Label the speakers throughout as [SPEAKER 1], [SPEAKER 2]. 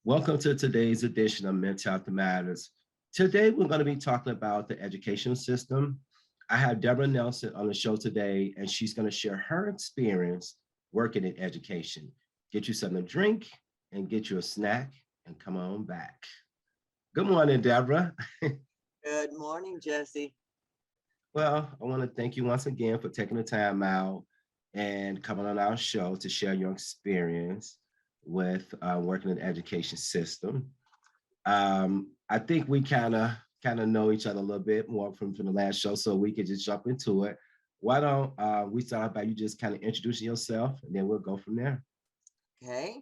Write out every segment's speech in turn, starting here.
[SPEAKER 1] Welcome to today's edition of Mental Health Matters. Today, we're going to be talking about the educational system. I have Deborah Nelson on the show today, and she's going to share her experience working in education. Get you something to drink and get you a snack and come on back. Good morning, Deborah.
[SPEAKER 2] Good morning, Jesse.
[SPEAKER 1] Well, I want to thank you once again for taking the time out and coming on our show to share your experience with working in the education system. I think we kind of know each other a little bit more from the last show, so we could just jump into it. Why don't we start by you just kind of introducing yourself, and then we'll go from there.
[SPEAKER 2] Okay.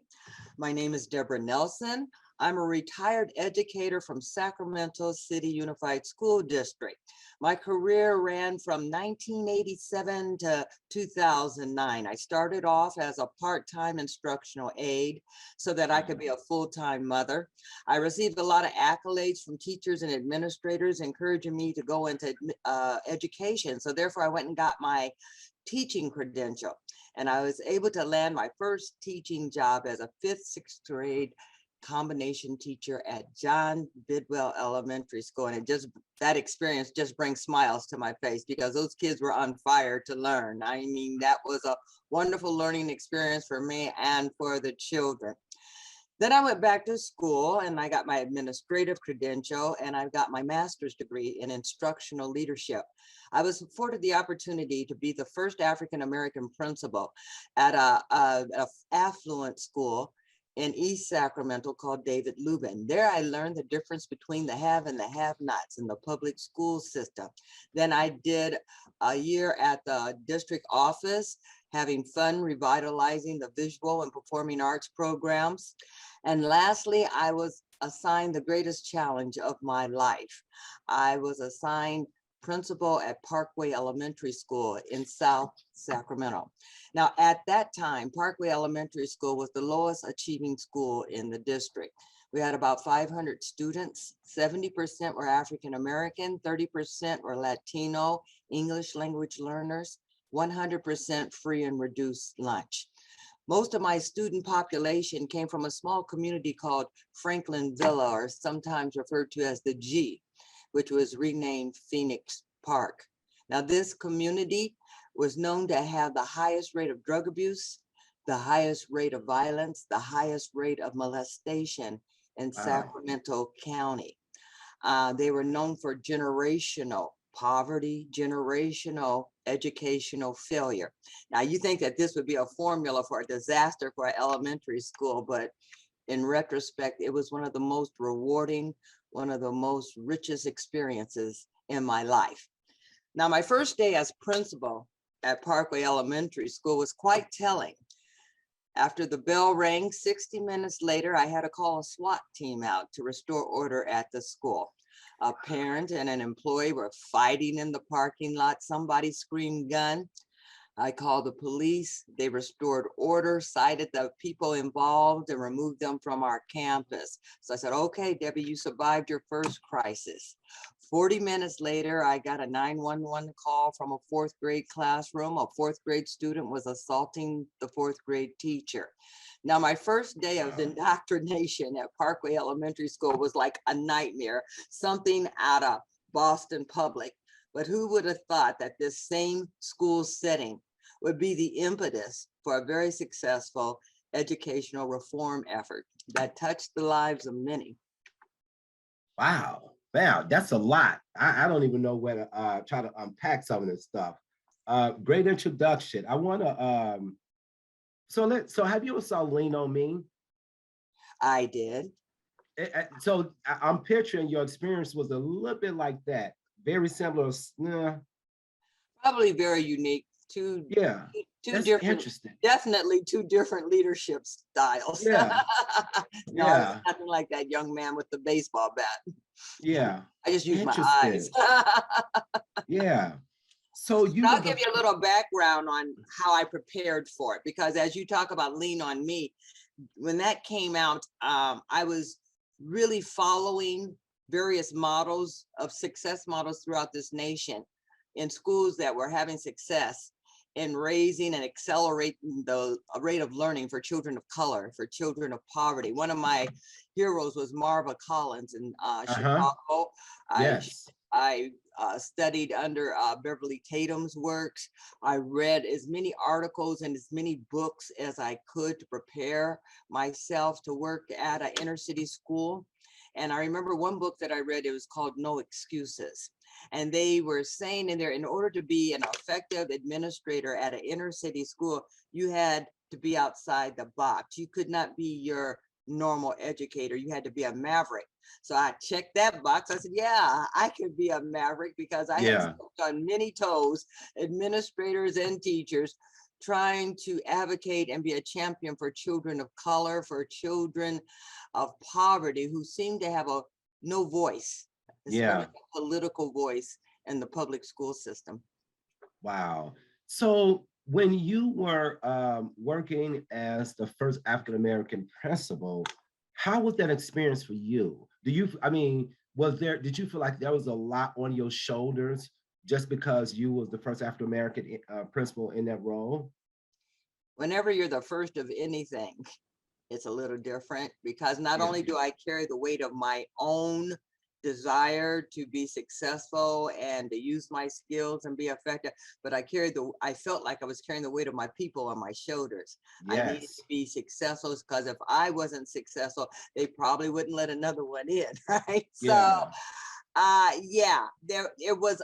[SPEAKER 2] My name is Deborah Nelson. I'm a retired educator from Sacramento City Unified School District. My career ran from 1987 to 2009. I started off as a part-time instructional aide so that I could be a full-time mother. I received a lot of accolades from teachers and administrators encouraging me to go into education. So therefore, I went and got my teaching credential. And I was able to land my first teaching job as a 5th, 6th grade combination teacher at John Bidwell Elementary School. And that experience just brings smiles to my face because those kids were on fire to learn. I mean, that was a wonderful learning experience for me and for the children. Then I went back to school and I got my administrative credential and I got my master's degree in instructional leadership. I was afforded the opportunity to be the first African-American principal at a affluent school in East Sacramento called David Lubin. There I learned the difference between the have and the have-nots in the public school system. Then I did a year at the district office, having fun revitalizing the visual and performing arts programs. And lastly, I was assigned the greatest challenge of my life. I was assigned principal at Parkway Elementary School in South Sacramento. Now, at that time, Parkway Elementary School was the lowest achieving school in the district. We had about 500 students, 70% were African American, 30% were Latino, English language learners, 100% free and reduced lunch. Most of my student population came from a small community called Franklin Villa, or sometimes referred to as the G, which was renamed Phoenix Park. Now, this community was known to have the highest rate of drug abuse, the highest rate of violence, the highest rate of molestation in Sacramento County. They were known for generational poverty, generational educational failure. Now, you think that this would be a formula for a disaster for an elementary school, but in retrospect, it was one of the most rewarding, one of the most richest experiences in my life. Now, my first day as principal at Parkway Elementary School was quite telling. After the bell rang, 60 minutes later, I had to call a SWAT team out to restore order at the school. A parent and an employee were fighting in the parking lot. Somebody screamed gun. I called the police. They restored order, cited the people involved, and removed them from our campus. So I said, okay, Debbie, you survived your first crisis. 40 minutes later, I got a 911 call from a 4th grade classroom. A 4th grade student was assaulting the 4th grade teacher. Now, my first day of indoctrination at Parkway Elementary School was like a nightmare, something out of Boston Public. But who would have thought that this same school setting would be the impetus for a very successful educational reform effort that touched the lives of many.
[SPEAKER 1] Wow. Wow, that's a lot. I don't even know where to try to unpack some of this stuff. Great introduction. I want to so have you ever saw Lean on Me?
[SPEAKER 2] I did.
[SPEAKER 1] I'm picturing your experience was a little bit like that. Very similar. Yeah,
[SPEAKER 2] Probably very unique. Two
[SPEAKER 1] yeah,
[SPEAKER 2] two
[SPEAKER 1] that's
[SPEAKER 2] different,
[SPEAKER 1] interesting.
[SPEAKER 2] definitely two different leadership styles.
[SPEAKER 1] Yeah,
[SPEAKER 2] No, it's
[SPEAKER 1] yeah,
[SPEAKER 2] nothing like that young man with the baseball bat.
[SPEAKER 1] yeah.
[SPEAKER 2] I just use my eyes.
[SPEAKER 1] Interesting. Yeah. So you were
[SPEAKER 2] I'll
[SPEAKER 1] the
[SPEAKER 2] give you a little background on how I prepared for it, because as you talk about Lean on Me, when that came out, I was really following various models of success models throughout this nation in schools that were having success in raising and accelerating the rate of learning for children of color, for children of poverty. One of my heroes was Marva Collins in
[SPEAKER 1] uh-huh.
[SPEAKER 2] Chicago. I
[SPEAKER 1] Yes.
[SPEAKER 2] I studied under Beverly Tatum's works. I read as many articles and as many books as I could to prepare myself to work at an inner city school. And I remember one book that I read, it was called No Excuses. And they were saying in there, in order to be an effective administrator at an inner city school, you had to be outside the box. You could not be your normal educator. You had to be a maverick. So I checked that box. I said, yeah, I could be a maverick, because I had
[SPEAKER 1] Yeah.
[SPEAKER 2] stepped on many toes, administrators and teachers, trying to advocate and be a champion for children of color, for children of poverty who seem to have no voice, especially
[SPEAKER 1] Yeah.
[SPEAKER 2] a political voice in the public school system.
[SPEAKER 1] Wow. So when you were working as the first African American principal, how was that experience for you? I mean, did you feel like there was a lot on your shoulders just because you was the first African American principal in that role?
[SPEAKER 2] Whenever you're the first of anything, it's a little different, because not
[SPEAKER 1] Yeah.
[SPEAKER 2] only do I carry the weight of my own desire to be successful and to use my skills and be effective, but I felt like I was carrying the weight of my people on my shoulders. I needed to
[SPEAKER 1] Yes.
[SPEAKER 2] be successful, because if I wasn't successful, they probably wouldn't let another one in, right? So
[SPEAKER 1] Yeah.
[SPEAKER 2] yeah, it was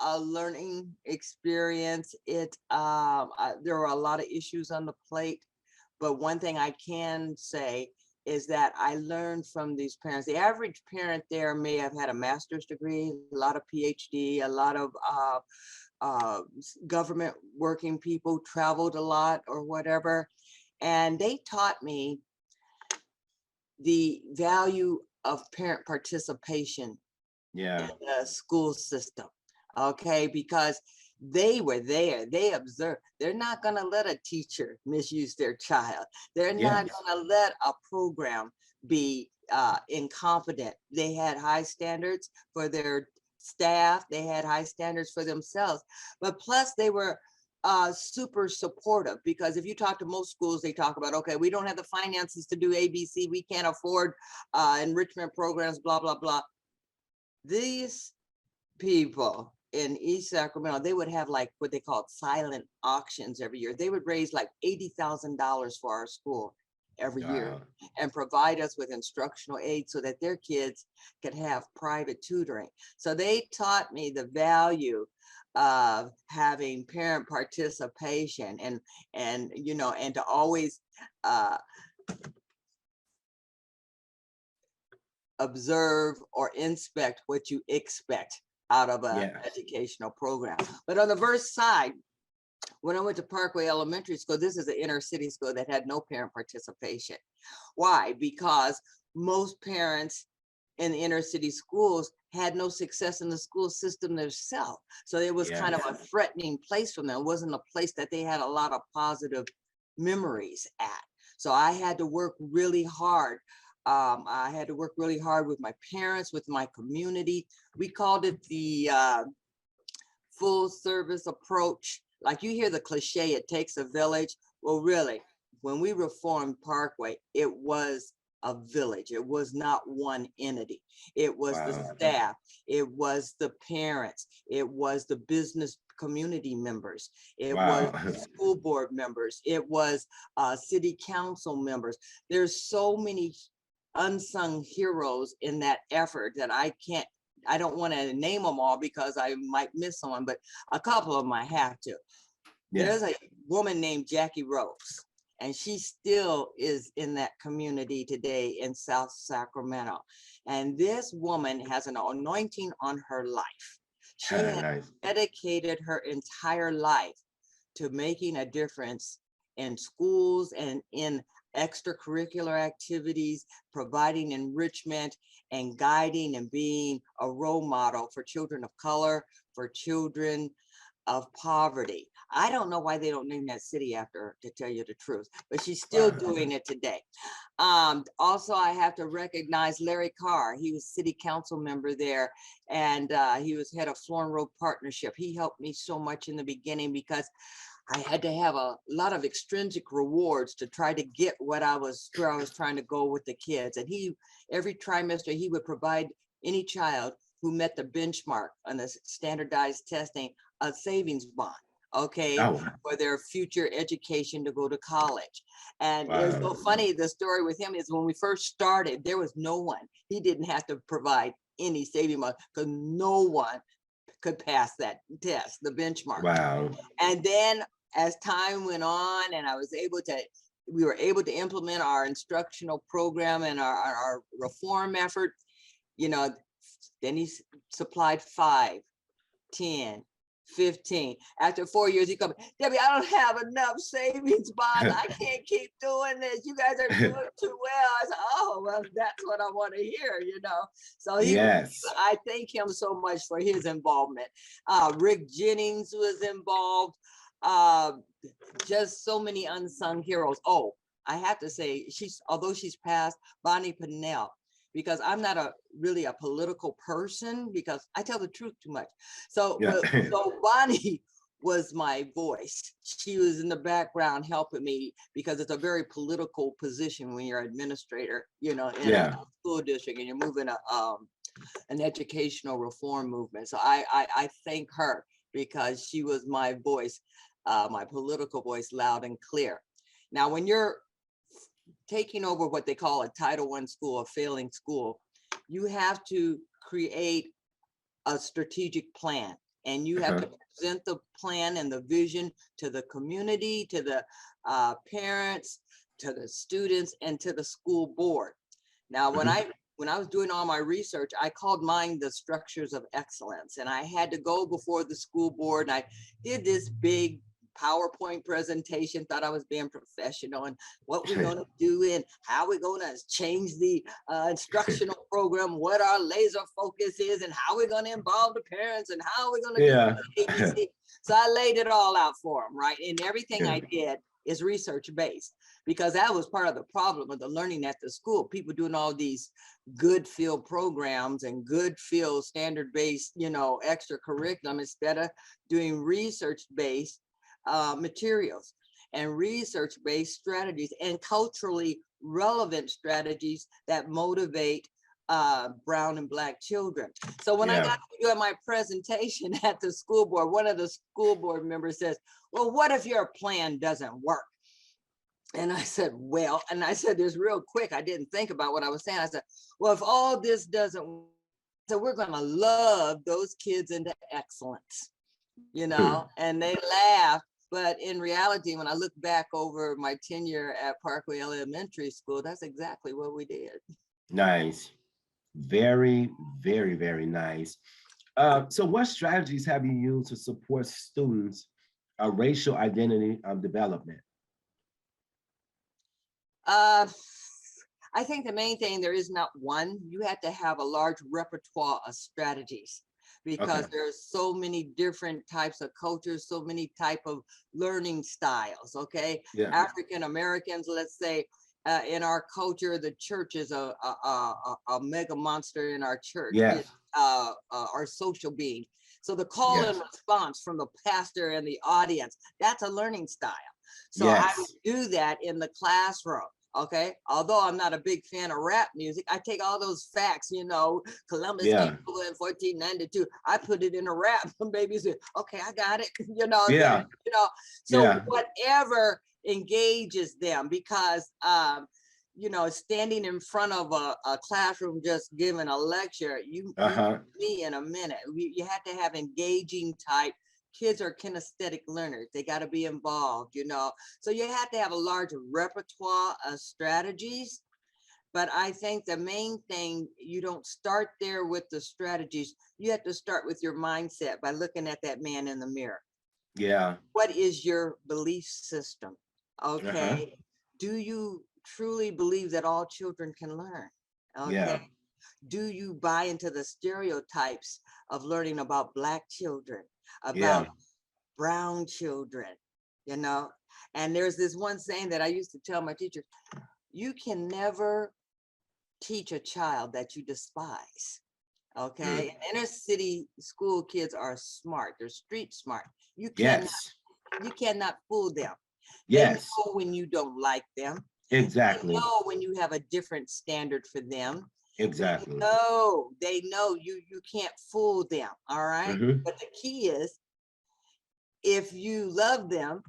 [SPEAKER 2] a learning experience. There were a lot of issues on the plate, but one thing I can say is that I learned from these parents. The average parent there may have had a master's degree, a lot of PhD, a lot of government working people, traveled a lot or whatever. And they taught me the value of parent participation in
[SPEAKER 1] Yeah.
[SPEAKER 2] the school system. Okay, because they were there, they observed. They're not going to let a teacher misuse their child. They're not
[SPEAKER 1] Yes.
[SPEAKER 2] going to let a program be incompetent. They had high standards for their staff, they had high standards for themselves, but plus they were super supportive, because if you talk to most schools, they talk about, okay, we don't have the finances to do ABC, we can't afford enrichment programs, blah blah blah. These people in East Sacramento, they would have like what they called silent auctions every year. They would raise like $80,000 for our school every year
[SPEAKER 1] Wow.
[SPEAKER 2] and provide us with instructional aids so that their kids could have private tutoring. So they taught me the value of having parent participation, and you know, and to always uh, observe or inspect what you expect out of an
[SPEAKER 1] Yes.
[SPEAKER 2] educational program. But on the verse side, when I went to Parkway Elementary School, this is an inner city school that had no parent participation. Why? Because most parents in the inner city schools had no success in the school system themselves. So it was kind of
[SPEAKER 1] Yes.
[SPEAKER 2] a threatening place for them. It wasn't a place that they had a lot of positive memories at. So I had to work really hard. I had to work really hard with my parents, with my community. We called it the full service approach. Like you hear the cliche, it takes a village. Well, really, when we reformed Parkway, it was a village. It was not one entity. It was the
[SPEAKER 1] Wow.
[SPEAKER 2] staff. It was the parents. It was the business community members. It was
[SPEAKER 1] Wow.
[SPEAKER 2] the school board members. It was city council members. There's so many unsung heroes in that effort that I don't want to name them all because I might miss someone, but a couple of them I have to.
[SPEAKER 1] Yeah.
[SPEAKER 2] There's a woman named Jackie Rose, and she still is in that community today in South Sacramento. And this woman has an anointing on her life. She has
[SPEAKER 1] Nice.
[SPEAKER 2] dedicated her entire life to making a difference in schools and in extracurricular activities, providing enrichment and guiding and being a role model for children of color, for children of poverty. I don't know why they don't name that city after her, to tell you the truth, but she's still
[SPEAKER 1] Wow.
[SPEAKER 2] doing it today. Also, I have to recognize Larry Carr. He was city council member there, and he was head of Florin Road Partnership. He helped me so much in the beginning because I had to have a lot of extrinsic rewards to try to get where I was trying to go with the kids. And every trimester, he would provide any child who met the benchmark on the standardized testing a savings bond, okay,
[SPEAKER 1] Oh,
[SPEAKER 2] for their future education to go to college. And it was so
[SPEAKER 1] wow.
[SPEAKER 2] funny, the story with him is when we first started, there was no one. He didn't have to provide any saving bond because no one could pass that test, the benchmark.
[SPEAKER 1] Wow.
[SPEAKER 2] And then as time went on and we were able to implement our instructional program and our reform effort, then he supplied 5, 10, 15. After 4 years, he come, Debbie, I don't have enough savings bonds. I can't keep doing this. You guys are doing too well. I said, oh, well, that's what I want to hear, So
[SPEAKER 1] Yes.
[SPEAKER 2] I thank him so much for his involvement. Rick Jennings was involved. Just so many unsung heroes. Oh, I have to say, although she's passed, Bonnie Pinnell, because I'm not really a political person because I tell the truth too much. So,
[SPEAKER 1] Yeah.
[SPEAKER 2] so Bonnie was my voice. She was in the background helping me because it's a very political position when you're an administrator, in
[SPEAKER 1] Yeah.
[SPEAKER 2] a school district and you're moving an educational reform movement. So I thank her because she was my voice, my political voice, loud and clear. Now, when you're taking over what they call a Title I school, a failing school, you have to create a strategic plan, and you have to present the plan and the vision to the community, to the parents, to the students, and to the school board. Now, when I was doing all my research, I called mine the structures of excellence, and I had to go before the school board, and I did this big PowerPoint presentation, thought I was being professional, and what we're going to do and how we're going to change the instructional program, what our laser focus is, and how we're going to involve the parents, and how we're going to do ABC. So I laid it all out for them, right? And everything I did is research-based, because that was part of the problem of the learning at the school. People doing all these good field programs and good field standard-based, extra curriculum, instead of doing research-based materials and research-based strategies and culturally relevant strategies that motivate brown and Black children. So when I got to do my presentation at the school board, one of the school board members says, well, what if your plan doesn't work? And I said, well, and I said this real quick, I didn't think about what I was saying. I said, well, if all this doesn't work, so we're going to love those kids into excellence, and they laughed. But in reality, when I look back over my tenure at Parkway Elementary School, that's exactly what we did.
[SPEAKER 1] Nice. Very, very, very nice. So what strategies have you used to support students' racial identity development?
[SPEAKER 2] I think the main thing, there is not one. You have to have a large repertoire of strategies, because there's so many different types of cultures, so many type of learning styles, okay?
[SPEAKER 1] Yeah.
[SPEAKER 2] African Americans, let's say, in our culture, the church is a mega monster in our church.
[SPEAKER 1] Yes.
[SPEAKER 2] Our social being. So the call and response from the pastor and the audience, that's a learning style. So I would do that in the classroom. Okay, although I'm not a big fan of rap music, I take all those facts, Columbus came
[SPEAKER 1] Yeah.
[SPEAKER 2] over in 1492. I put it in a rap. Baby said, okay, I got it.
[SPEAKER 1] Yeah.
[SPEAKER 2] So
[SPEAKER 1] Yeah.
[SPEAKER 2] whatever engages them, because standing in front of a classroom just giving a lecture, you
[SPEAKER 1] Uh-huh.
[SPEAKER 2] me in a minute. You have to have engaging type. Kids are kinesthetic learners. They got to be involved. So you have to have a large repertoire of strategies. But I think the main thing, you don't start there with the strategies. You have to start with your mindset by looking at that man in the mirror.
[SPEAKER 1] Yeah.
[SPEAKER 2] What is your belief system?
[SPEAKER 1] Uh-huh.
[SPEAKER 2] Okay. Do you truly believe that all children can learn?
[SPEAKER 1] Yeah.
[SPEAKER 2] Okay. Do you buy into the stereotypes of learning about Black children,
[SPEAKER 1] Yeah.
[SPEAKER 2] about brown children, you know? And there's this one saying that I used to tell my teachers, you can never teach a child that you despise.
[SPEAKER 1] Mm.
[SPEAKER 2] Okay. And inner city school kids are smart, they're street smart. You cannot,
[SPEAKER 1] Yes.
[SPEAKER 2] you cannot fool them. They
[SPEAKER 1] Yes.
[SPEAKER 2] know when you don't like them. They
[SPEAKER 1] Exactly.
[SPEAKER 2] know when you have a different standard for them.
[SPEAKER 1] Exactly.
[SPEAKER 2] They know you can't fool them. All right.
[SPEAKER 1] Mm-hmm.
[SPEAKER 2] But the key is, if you love them,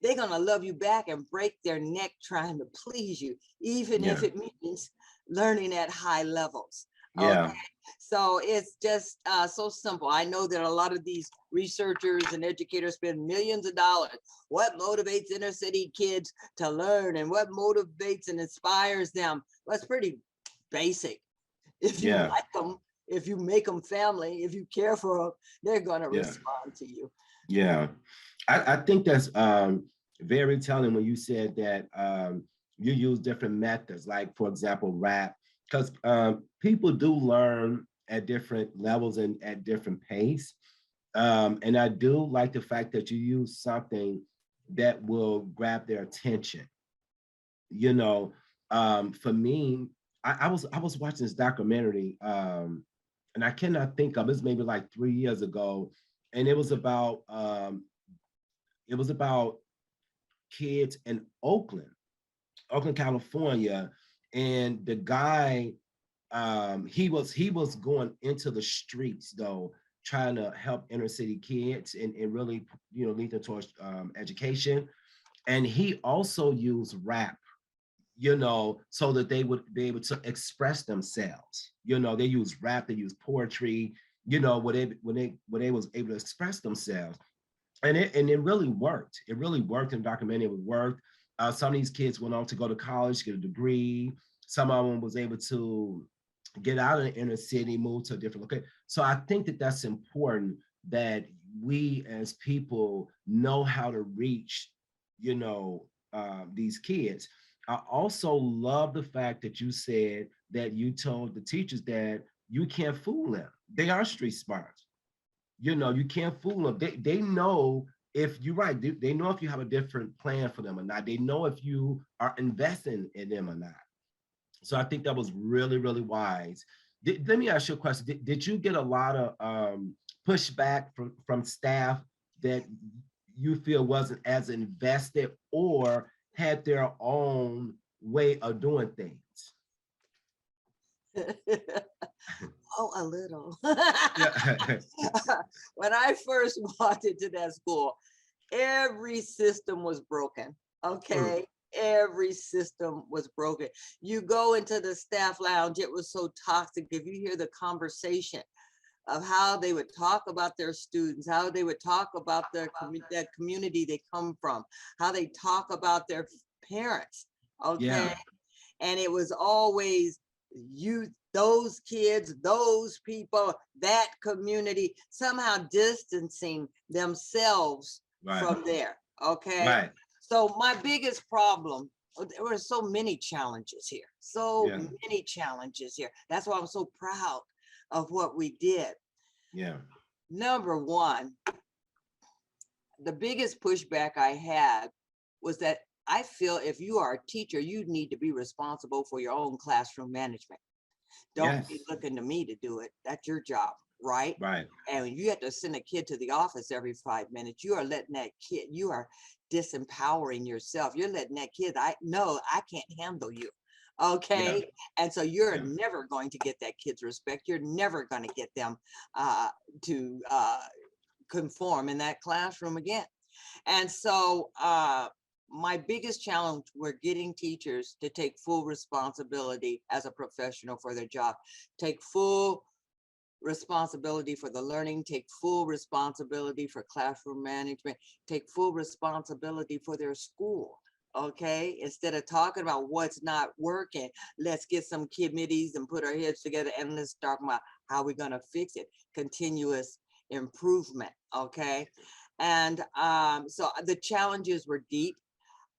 [SPEAKER 2] they're gonna love you back and break their neck trying to please you, even if
[SPEAKER 1] Yeah.
[SPEAKER 2] it means learning at high levels. Okay.
[SPEAKER 1] Yeah.
[SPEAKER 2] So it's just so simple. I know that a lot of these researchers and educators spend millions of dollars. What motivates inner city kids to learn, and what motivates and inspires them? Well, it's pretty basic. If you
[SPEAKER 1] Yeah.
[SPEAKER 2] like them, if you make them family, if you care for them, they're going to
[SPEAKER 1] Yeah.
[SPEAKER 2] respond to you.
[SPEAKER 1] Yeah. I think that's very telling when you said that you use different methods, like for example, rap, because people do learn at different levels and at different pace. And I do like the fact that you use something that will grab their attention. You know, for me, I was watching this documentary, and I cannot think of it's maybe like 3 years ago, and it was about kids in Oakland, California, and the guy he was going into the streets though, trying to help inner city kids and really lead them towards education. And he also used rap, so that they would be able to express themselves. They use rap, they use poetry, when they was able to express themselves. And it really worked. It really worked in the documentary. It worked. Some of these kids went on to go to college, get a degree. Some of them was able to get out of the inner city, move to a different location. So I think that that's important, that we as people know how to reach, these kids. I also love the fact that you said that you told the teachers that you can't fool them. They are street smart. You can't fool them. They know, if you're right, they know if you have a different plan for them or not. They know if you are investing in them or not. So I think that was really, really wise. Let me ask you a question. Did you get a lot of pushback from staff that you feel wasn't as invested or had their own way of doing things?
[SPEAKER 2] Oh, a little.
[SPEAKER 1] Yeah.
[SPEAKER 2] When I first walked into that school, every system was broken.
[SPEAKER 1] Mm.
[SPEAKER 2] Okay. Every system was broken. You go into the staff lounge, it was so toxic. If you hear the conversation of how they would talk about their students, how they would talk about that community they come from, how they talk about their parents. Okay.
[SPEAKER 1] Yeah.
[SPEAKER 2] And it was always you, those kids, those people, that community, somehow distancing themselves
[SPEAKER 1] Right.
[SPEAKER 2] from there. Okay.
[SPEAKER 1] Right.
[SPEAKER 2] So my biggest problem, there were so many challenges here, so
[SPEAKER 1] Yeah.
[SPEAKER 2] many challenges here. That's why I'm so proud of what we did.
[SPEAKER 1] Yeah.
[SPEAKER 2] Number one, the biggest pushback I had was that I feel if you are a teacher, you need to be responsible for your own classroom management. Don't be
[SPEAKER 1] Yes.
[SPEAKER 2] looking to me to do it. That's your job. right?
[SPEAKER 1] Right.
[SPEAKER 2] And you have to send a kid to the office every 5 minutes. You are letting that kid, you are disempowering yourself. You're letting that kid, I know I can't handle you.
[SPEAKER 1] Yeah.
[SPEAKER 2] Okay. And so you're
[SPEAKER 1] Yeah.
[SPEAKER 2] never going to get that kid's respect. You're never going to get them to conform in that classroom again. And so my biggest challenge, we're getting teachers to take full responsibility as a professional for their job, take full responsibility for the learning, take full responsibility for classroom management, take full responsibility for their school. Okay, instead of talking about what's not working, let's get some committees and put our heads together and let's talk about how we're going to fix it. Continuous improvement. Okay, and so the challenges were deep.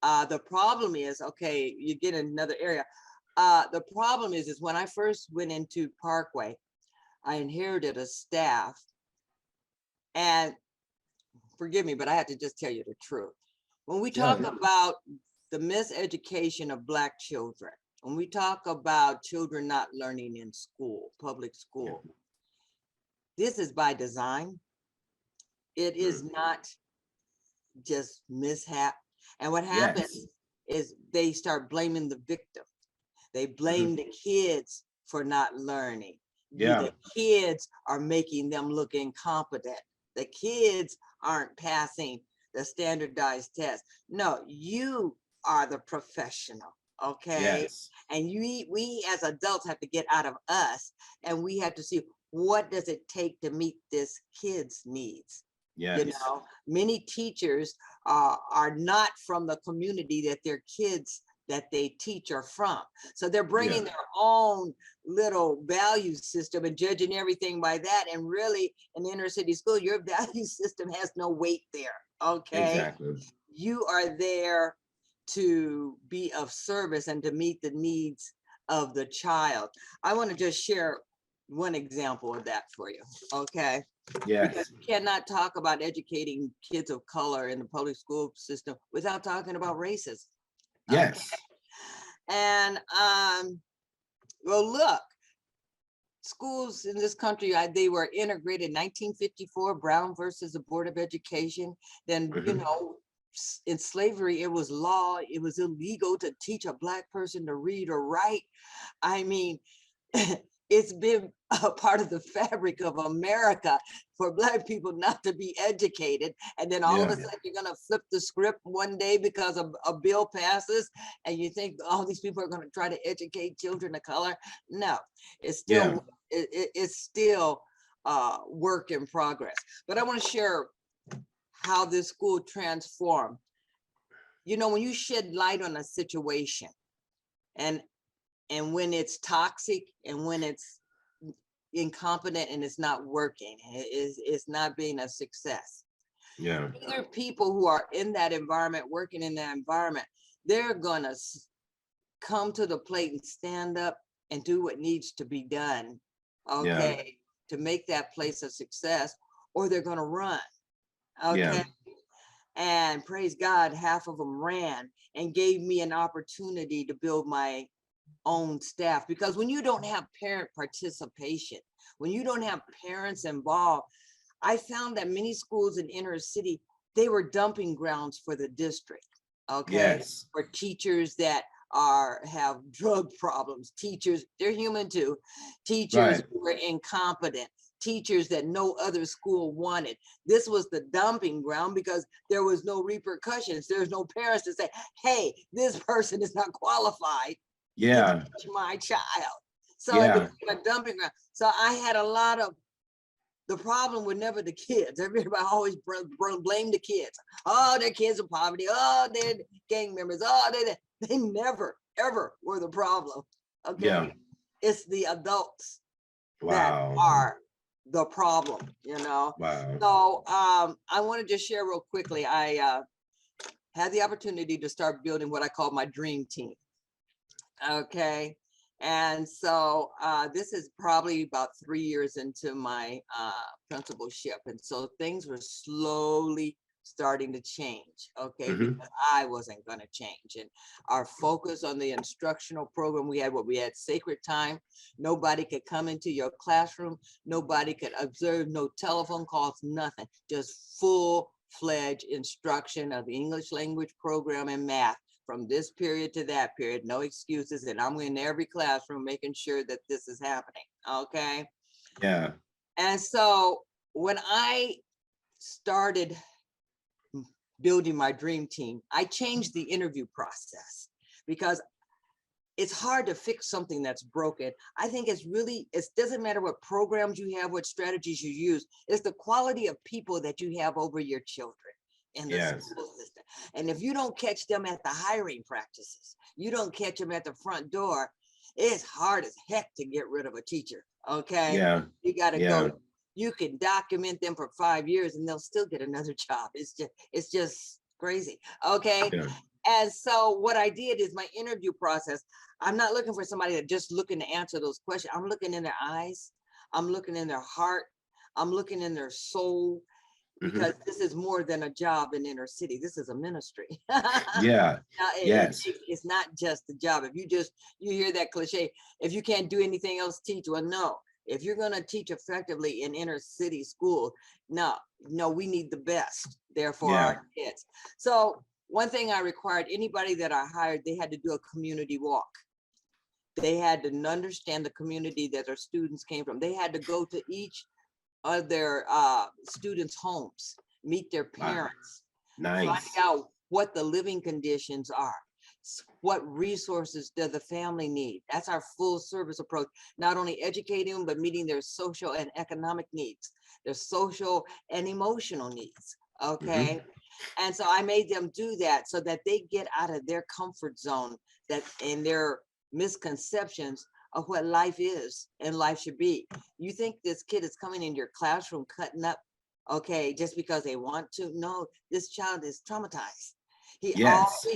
[SPEAKER 2] The problem is, okay, you get another area. The problem is when I first went into Parkway, I inherited a staff, and forgive me, but I had to just tell you the truth. When we talk
[SPEAKER 1] Yeah.
[SPEAKER 2] about the miseducation of Black children, when we talk about children not learning in school, public
[SPEAKER 1] Yeah.
[SPEAKER 2] school, this is by design. It is
[SPEAKER 1] Mm.
[SPEAKER 2] not just mishap. And what
[SPEAKER 1] Yes.
[SPEAKER 2] happens is they start blaming the victim. They
[SPEAKER 1] Mhm.
[SPEAKER 2] blame the kids for not learning.
[SPEAKER 1] Yeah.
[SPEAKER 2] The kids are making them look incompetent. The kids aren't passing the standardized test. No, you are the professional, okay?
[SPEAKER 1] Yes.
[SPEAKER 2] And we as adults have to get out of us, and we have to see, what does it take to meet this kid's needs? You
[SPEAKER 1] Yes.
[SPEAKER 2] know, many teachers are not from the community that their kids that they teach are from. So they're
[SPEAKER 1] Yeah.
[SPEAKER 2] bringing their own little value system and judging everything by that. And really, in the inner city school, your value system has no weight there. Okay.
[SPEAKER 1] Exactly.
[SPEAKER 2] You are there to be of service and to meet the needs of the child. I want to just share one example of that for you. Okay. Because
[SPEAKER 1] Yes.
[SPEAKER 2] you cannot talk about educating kids of color in the public school system without talking about racism. Okay.
[SPEAKER 1] Yes.
[SPEAKER 2] And well, look, schools in this country, they were integrated in 1954, Brown versus the Board of Education. Then, you
[SPEAKER 1] Mhm.
[SPEAKER 2] know, in slavery, it was law, it was illegal to teach a Black person to read or write. I mean, it's been a part of the fabric of America for Black people not to be educated. And then all of
[SPEAKER 1] Yeah.
[SPEAKER 2] a sudden, you're going to flip the script one day because a bill passes, and you think all these people are going to try to educate children of color. No, it's
[SPEAKER 1] Yeah.
[SPEAKER 2] still it's still work in progress. But I want to share how this school transformed. You know, when you shed light on a situation, and when it's toxic, and when it's incompetent, and it's not working, it's not being a success,
[SPEAKER 1] Yeah.
[SPEAKER 2] other people who are in that environment, working in that environment, they're gonna come to the plate and stand up and do what needs to be done,
[SPEAKER 1] Yeah.
[SPEAKER 2] okay, to make that place a success, or they're gonna run,
[SPEAKER 1] Yeah.
[SPEAKER 2] okay. And praise God, half of them ran and gave me an opportunity to build my own staff. Because when you don't have parent participation, when you don't have parents involved, I found that many schools in inner city, they were dumping grounds for the district, okay,
[SPEAKER 1] Yes.
[SPEAKER 2] for teachers that have drug problems, teachers, they're human too, teachers
[SPEAKER 1] Right.
[SPEAKER 2] who were incompetent, teachers that no other school wanted. This was the dumping ground because there was no repercussions. There's no parents to say, hey, this person is not qualified to
[SPEAKER 1] Yeah.
[SPEAKER 2] teach my child. So it
[SPEAKER 1] Yeah.
[SPEAKER 2] became a dumping ground. So I had a lot of, the problem was never the kids. Everybody always blame the kids. Oh, their kids are poverty. Oh, they're gang members. Oh, they never, ever were the problem.
[SPEAKER 1] Yeah.
[SPEAKER 2] Okay. It's the adults that
[SPEAKER 1] Wow.
[SPEAKER 2] are the problem, you know.
[SPEAKER 1] Wow.
[SPEAKER 2] So I want to just share real quickly. I had the opportunity to start building what I call my dream team. Okay. And so this is probably about 3 years into my principalship. And so things were slowly, starting to change, okay?
[SPEAKER 1] Mhm.
[SPEAKER 2] Because I wasn't going to change. And our focus on the instructional program, we had sacred time. Nobody could come into your classroom. Nobody could observe, no telephone calls, nothing. Just full-fledged instruction of the English language program and math from this period to that period, no excuses. And I'm in every classroom making sure that this is happening, okay?
[SPEAKER 1] Yeah.
[SPEAKER 2] And so when I started building my dream team, I changed the interview process because it's hard to fix something that's broken. I think it doesn't matter what programs you have, what strategies you use, it's the quality of people that you have over your children in the
[SPEAKER 1] Yes.
[SPEAKER 2] school system. And if you don't catch them at the hiring practices, you don't catch them at the front door, it's hard as heck to get rid of a teacher, okay?
[SPEAKER 1] Yeah.
[SPEAKER 2] You gotta
[SPEAKER 1] Yeah.
[SPEAKER 2] go, you can document them for 5 years and they'll still get another job. It's just crazy, okay?
[SPEAKER 1] Yeah.
[SPEAKER 2] And so what I did is my interview process, I'm not looking for somebody that just looking to answer those questions. I'm looking in their eyes. I'm looking in their heart. I'm looking in their soul,
[SPEAKER 1] Mhm.
[SPEAKER 2] because this is more than a job in inner city. This is a ministry.
[SPEAKER 1] Yeah.
[SPEAKER 2] Now,
[SPEAKER 1] Yes.
[SPEAKER 2] it's not just a job. If you hear that cliche, if you can't do anything else, teach. Well, no. If you're going to teach effectively in inner city school, no, we need the best there for
[SPEAKER 1] Yeah.
[SPEAKER 2] our kids. So one thing I required, anybody that I hired, they had to do a community walk. They had to understand the community that their students came from. They had to go to each of their students' homes, meet their
[SPEAKER 1] Wow.
[SPEAKER 2] parents, find
[SPEAKER 1] Nice.
[SPEAKER 2] out what the living conditions are. What resources does the family need? That's our full service approach, not only educating them, but meeting their social and economic needs, their social and emotional needs, okay? And so I made them do that so that they get out of their comfort zone, that in their misconceptions of what life is and life should be. You think this kid is coming in your classroom cutting up, okay, just because they want to? No, this child is traumatized. He
[SPEAKER 1] Yes.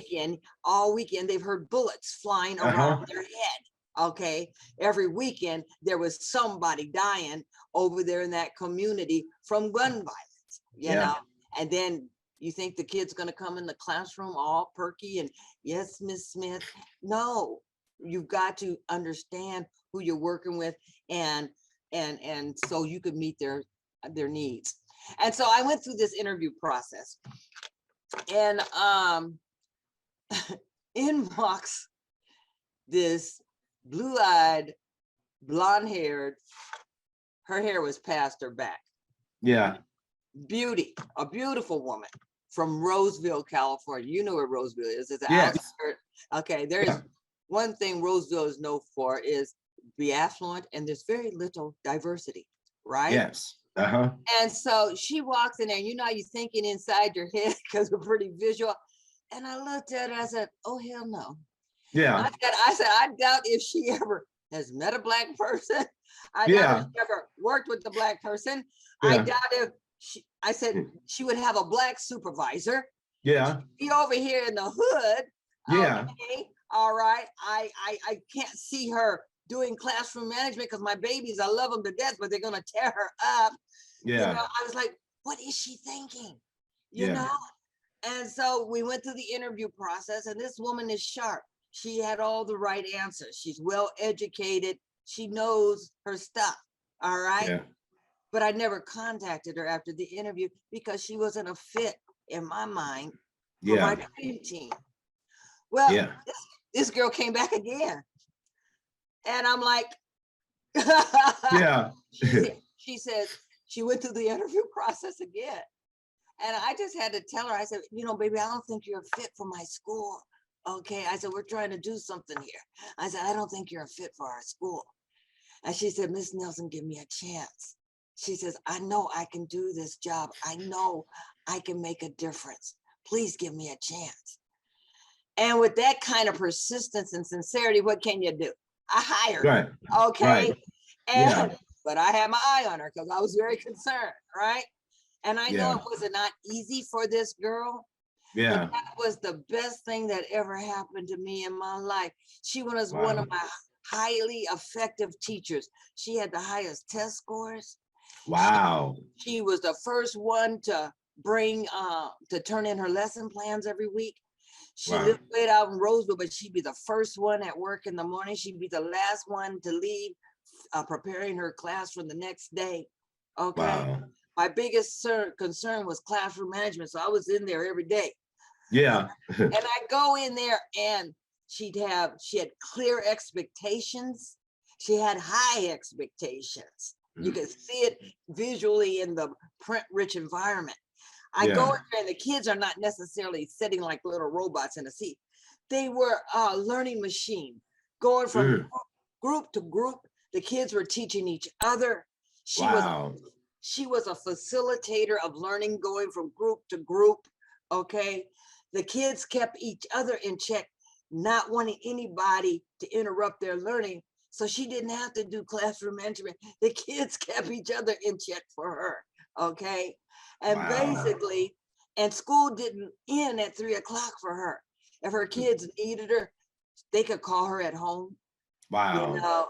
[SPEAKER 2] all weekend they've heard bullets flying
[SPEAKER 1] Uh-huh.
[SPEAKER 2] around their head. Okay, every weekend there was somebody dying over there in that community from gun violence,
[SPEAKER 1] Yeah.
[SPEAKER 2] and then you think the kid's going to come in the classroom all perky and yes, Miss Smith? No, you've got to understand who you're working with, and so you could meet their needs. And so I went through this interview process, and in walks this blue-eyed, blonde-haired, her hair was past her back,
[SPEAKER 1] Yeah.
[SPEAKER 2] beauty, a beautiful woman from Roseville, California. You know where Roseville is. It's an
[SPEAKER 1] Yes.
[SPEAKER 2] outskirt. Okay, there's
[SPEAKER 1] Yeah.
[SPEAKER 2] one thing Roseville is known for is be affluent, and there's very little diversity, right?
[SPEAKER 1] Yes. Uh-huh.
[SPEAKER 2] And so she walks in there, and how you're thinking inside your head because we're pretty visual. And I looked at her, I said, oh, hell no.
[SPEAKER 1] Yeah.
[SPEAKER 2] I said, I doubt if she ever has met a Black person. I doubt if
[SPEAKER 1] Yeah.
[SPEAKER 2] she ever worked with a Black person. I
[SPEAKER 1] Yeah.
[SPEAKER 2] doubt if I said she would have a Black supervisor.
[SPEAKER 1] Yeah.
[SPEAKER 2] Be over here in the hood.
[SPEAKER 1] Yeah.
[SPEAKER 2] Okay. All right. I can't see her doing classroom management because my babies, I love them to death, but they're gonna tear her up.
[SPEAKER 1] Yeah.
[SPEAKER 2] I was like, what is she thinking?
[SPEAKER 1] Yeah.
[SPEAKER 2] And so we went through the interview process, and this woman is sharp. She had all the right answers. She's well educated. She knows her stuff. All right.
[SPEAKER 1] Yeah.
[SPEAKER 2] But I never contacted her after the interview because she wasn't a fit in my mind for my
[SPEAKER 1] Yeah.
[SPEAKER 2] dream team. Well,
[SPEAKER 1] Yeah.
[SPEAKER 2] this girl came back again. And I'm like,
[SPEAKER 1] Yeah.
[SPEAKER 2] she said she went through the interview process again. And I just had to tell her, I said, baby, I don't think you're a fit for my school. Okay. I said, we're trying to do something here. I said, I don't think you're a fit for our school. And she said, Miss Nelson, give me a chance. She says, I know I can do this job. I know I can make a difference. Please give me a chance. And with that kind of persistence and sincerity, what can you do? I hired her.
[SPEAKER 1] Right.
[SPEAKER 2] Okay.
[SPEAKER 1] Right.
[SPEAKER 2] And
[SPEAKER 1] Yeah.
[SPEAKER 2] but I had my eye on her because I was very concerned, right? And I know
[SPEAKER 1] Yeah.
[SPEAKER 2] it was not easy for this girl, but
[SPEAKER 1] Yeah.
[SPEAKER 2] that was the best thing that ever happened to me in my life. She was one
[SPEAKER 1] Wow.
[SPEAKER 2] of my highly effective teachers. She had the highest test scores.
[SPEAKER 1] Wow.
[SPEAKER 2] She was the first one to bring to turn in her lesson plans every week. She
[SPEAKER 1] Wow.
[SPEAKER 2] lived way out in Roseville, but she'd be the first one at work in the morning. She'd be the last one to leave, preparing her class for the next day. Okay.
[SPEAKER 1] Wow.
[SPEAKER 2] My biggest concern was classroom management. So I was in there every day.
[SPEAKER 1] Yeah.
[SPEAKER 2] And I go in there and she had clear expectations. She had high expectations. You can see it visually in the print-rich environment. I go in there and the kids are not necessarily sitting like little robots in a seat. They were a learning machine, going from group to group. The kids were teaching each other. She was a facilitator of learning, going from group to group. Okay. The kids kept each other in check, not wanting anybody to interrupt their learning. So she didn't have to do classroom management. The kids kept each other in check for her. Okay. And basically, and school didn't end at 3 o'clock for her. If her kids needed her, they could call her at home.
[SPEAKER 1] Wow.
[SPEAKER 2] You know,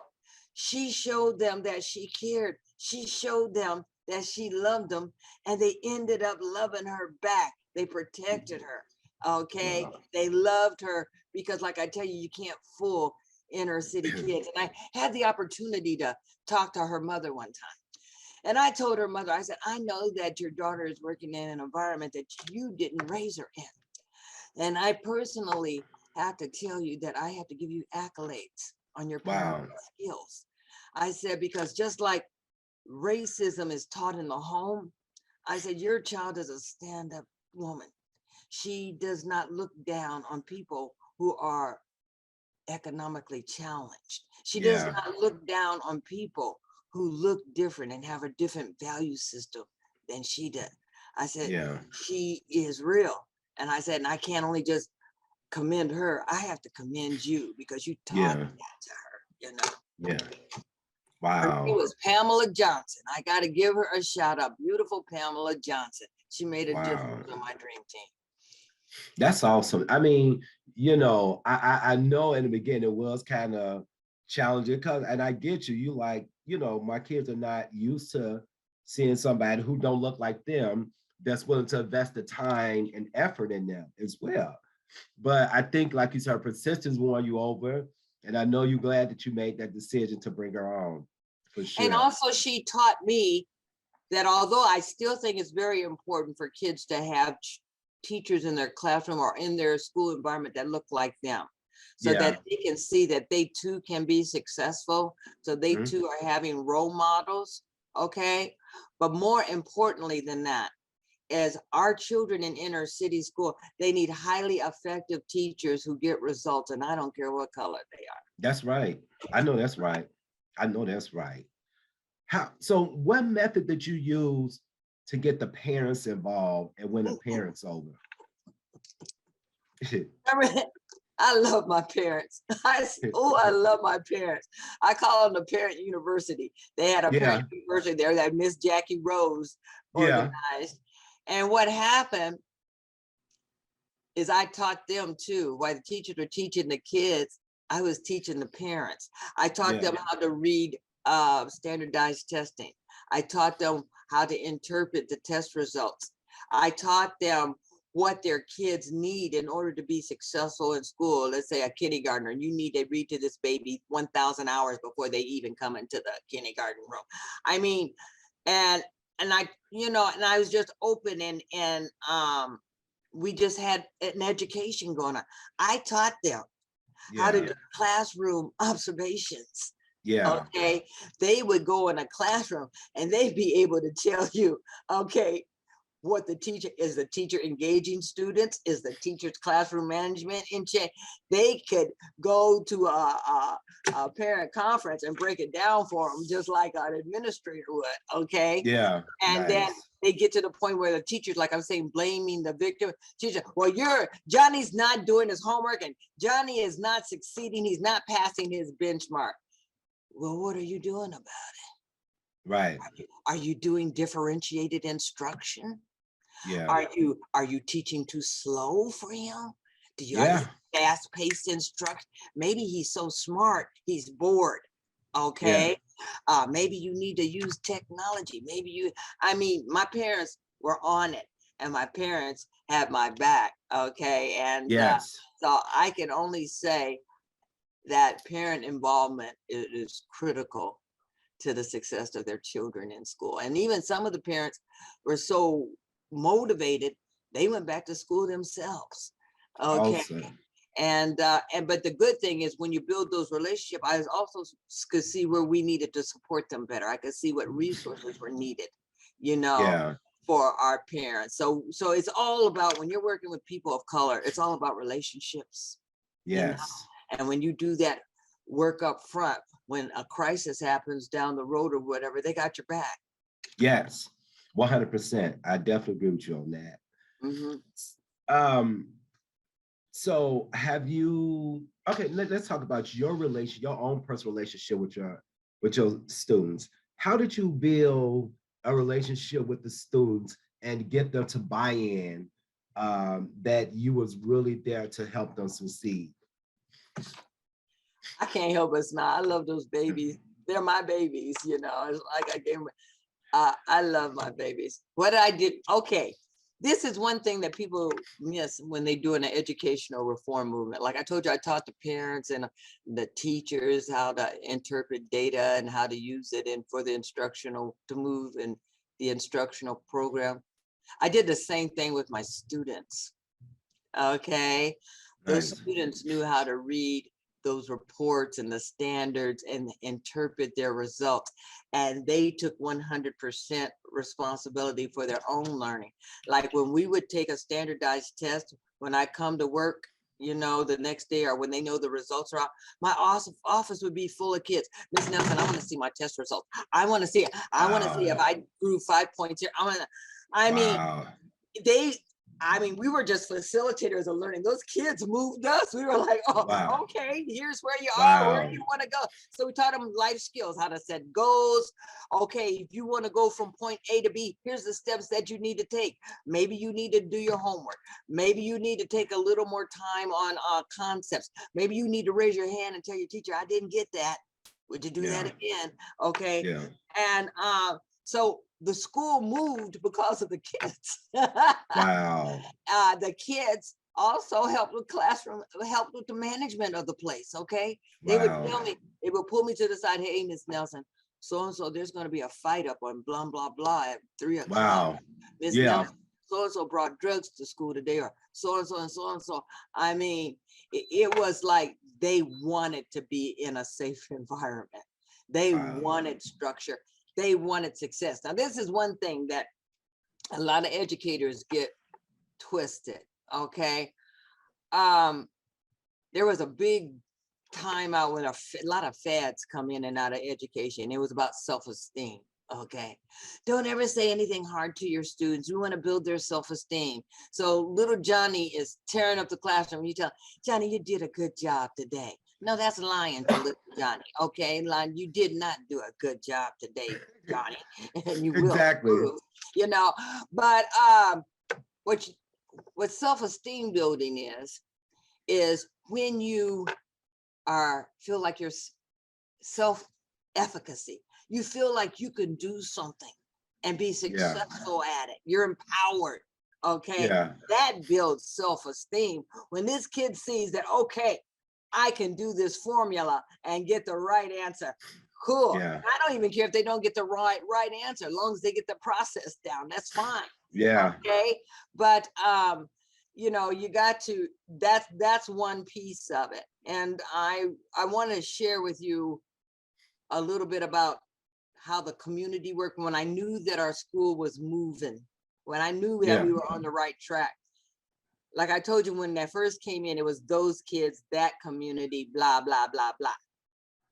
[SPEAKER 2] she showed them that she cared. She showed them that she loved them, and they ended up loving her back. They protected her. Okay.
[SPEAKER 1] Wow.
[SPEAKER 2] They loved her because, like I tell you, you can't fool inner city kids. And I had the opportunity to talk to her mother one time. And I told her mother, I said, I know that your daughter is working in an environment that you didn't raise her in. And I personally have to tell you that I have to give you accolades on your parenting skills. I said, because just like racism is taught in the home, I said, your child is a stand-up woman. She does not look down on people who are economically challenged. She does not look down on people who look different and have a different value system than she did. I said, she is real. And I said, and I can't only just commend her, I have to commend you because you taught that to her, you know? Her name was Pamela Johnson. I got to give her a shout out. Beautiful Pamela Johnson. She made a difference on my dream team.
[SPEAKER 1] That's awesome. I mean, you know, I know in the beginning it was kind of challenging because, and I get you, you like, you know, my kids are not used to seeing somebody who don't look like them that's willing to invest the time and effort in them as well. But I think, like you said, persistence won you over. And I know you're glad that you made that decision to bring her on, for sure.
[SPEAKER 2] And also she taught me that although I still think it's very important for kids to have teachers in their classroom or in their school environment that look like them, so that they can see that they too can be successful. So they too are having role models, okay? But more importantly than that, is our children in inner city school, they need highly effective teachers who get results, and I don't care what color they are.
[SPEAKER 1] That's right. I know that's right. I know that's right. So what method did you use to get the parents involved and win the parents over?
[SPEAKER 2] I love my parents. I love my parents. I call them the parent university. They had a parent university there that Miss Jackie Rose organized. And what happened is I taught them too. While the teachers were teaching the kids, I was teaching the parents. I taught them how to read standardized testing. I taught them how to interpret the test results. I taught them what their kids need in order to be successful in school. Let's say a kindergartner, you need to read to this baby 1,000 hours before they even come into the kindergarten room. I mean, and I, you know, and I was just open and we just had an education going on. I taught them how to do classroom observations. Okay, they would go in a classroom and they'd be able to tell you, okay, what the teacher is, the teacher engaging students, is the teacher's classroom management in check. They could go to a parent conference and break it down for them just like an administrator would, okay? And then they get to the point where the teacher's, like I'm saying, blaming the victim. Teacher, well, Johnny's not doing his homework and Johnny is not succeeding, he's not passing his benchmark. Well, what are you doing about it? Are you doing differentiated instruction? Are you teaching too slow for him? Do you fast-paced instruction? Maybe he's so smart, he's bored. Okay. Maybe you need to use technology. Maybe I mean, my parents were on it. and my parents had my back. Okay. And
[SPEAKER 1] Yes.
[SPEAKER 2] so I can only say that parent involvement is critical to the success of their children in school. And even some of the parents were so motivated, they went back to school themselves. Okay.
[SPEAKER 1] Awesome.
[SPEAKER 2] And but the good thing is when you build those relationships, I also could see where we needed to support them better. I could see what resources were needed, you know,
[SPEAKER 1] Yeah.
[SPEAKER 2] for our parents. So it's all about, when you're working with people of color, it's all about relationships, you know.
[SPEAKER 1] Yes.
[SPEAKER 2] And when you do that work up front, when a crisis happens down the road or whatever, they got your back.
[SPEAKER 1] Yes. 100%. I definitely agree with you on that.
[SPEAKER 2] Hmm.
[SPEAKER 1] Um, so have you, okay, let's talk about your own personal relationship with your students. How did you build a relationship with the students and get them to buy in, that you was really there to help them succeed?
[SPEAKER 2] I can't help but smile. I love those babies. They're my babies, you know. It's like I gave them, I love my babies. What I did, okay. This is one thing that people miss when they do an educational reform movement. Like I told you, I taught the parents and the teachers how to interpret data and how to use it and for the instructional, to move in the instructional program. I did the same thing with my students. Okay. Those
[SPEAKER 1] Nice.
[SPEAKER 2] students knew how to read those reports and the standards and interpret their results. And they took 100% responsibility for their own learning. Like when we would take a standardized test, when I come to work, you know, the next day or when they know the results are out, my office would be full of kids. Miss Nelson, I want to see my test results. I want to see it. I want to see if
[SPEAKER 1] Wow.
[SPEAKER 2] I grew 5 points here. I mean,
[SPEAKER 1] Wow.
[SPEAKER 2] they we were just facilitators of learning. Those kids moved us. We were like, oh,
[SPEAKER 1] Wow.
[SPEAKER 2] okay, here's where you are, where
[SPEAKER 1] Wow.
[SPEAKER 2] you want to go. So we taught them life skills, how to set goals. Okay, if you want to go from point A to B, here's the steps that you need to take. Maybe you need to do your homework. Maybe you need to take a little more time on concepts. Maybe you need to raise your hand and tell your teacher, I didn't get that. Would you do that
[SPEAKER 1] Yeah.
[SPEAKER 2] again? Okay.
[SPEAKER 1] Yeah.
[SPEAKER 2] And so the school moved because of the kids.
[SPEAKER 1] Wow.
[SPEAKER 2] The kids also helped with classroom, helped with the management of the place. Okay. They would
[SPEAKER 1] Wow.
[SPEAKER 2] tell me, they would pull me to the side, hey, Miss Nelson, so and so, there's going to be a fight up on blah, blah, blah at 3 o'clock.
[SPEAKER 1] Wow.
[SPEAKER 2] Miss
[SPEAKER 1] Yeah.
[SPEAKER 2] Nelson, so and so brought drugs to school today, or so and so and so and so. I mean, it was like they wanted to be in a safe environment. They
[SPEAKER 1] Wow.
[SPEAKER 2] wanted structure. They wanted success. Now, this is one thing that a lot of educators get twisted. Okay. There was a big time out when a lot of fads come in and out of education. It was about self-esteem. Okay. Don't ever say anything hard to your students. We want to build their self-esteem. So little Johnny is tearing up the classroom. You tell Johnny, you did a good job today. No, that's lying to little Johnny. Okay, lying. You did not do a good job today, Johnny, and you will
[SPEAKER 1] Exactly.
[SPEAKER 2] improve. You know, but what what self-esteem building is when you feel like your self-efficacy. You feel like you can do something and be
[SPEAKER 1] Yeah.
[SPEAKER 2] successful at it. You're empowered. Okay.
[SPEAKER 1] Yeah.
[SPEAKER 2] That builds self-esteem. When this kid sees that, okay, I can do this formula and get the right answer. Cool.
[SPEAKER 1] Yeah.
[SPEAKER 2] And I don't even care if they don't get the right answer, as long as they get the process down. That's fine.
[SPEAKER 1] Yeah.
[SPEAKER 2] Okay. But you know, you got to, that's one piece of it. And I want to share with you a little bit about how the community worked when I knew that our school was moving, when I knew that
[SPEAKER 1] Yeah.
[SPEAKER 2] we were on the right track. Like I told you, when I first came in, it was those kids, that community, blah, blah, blah, blah.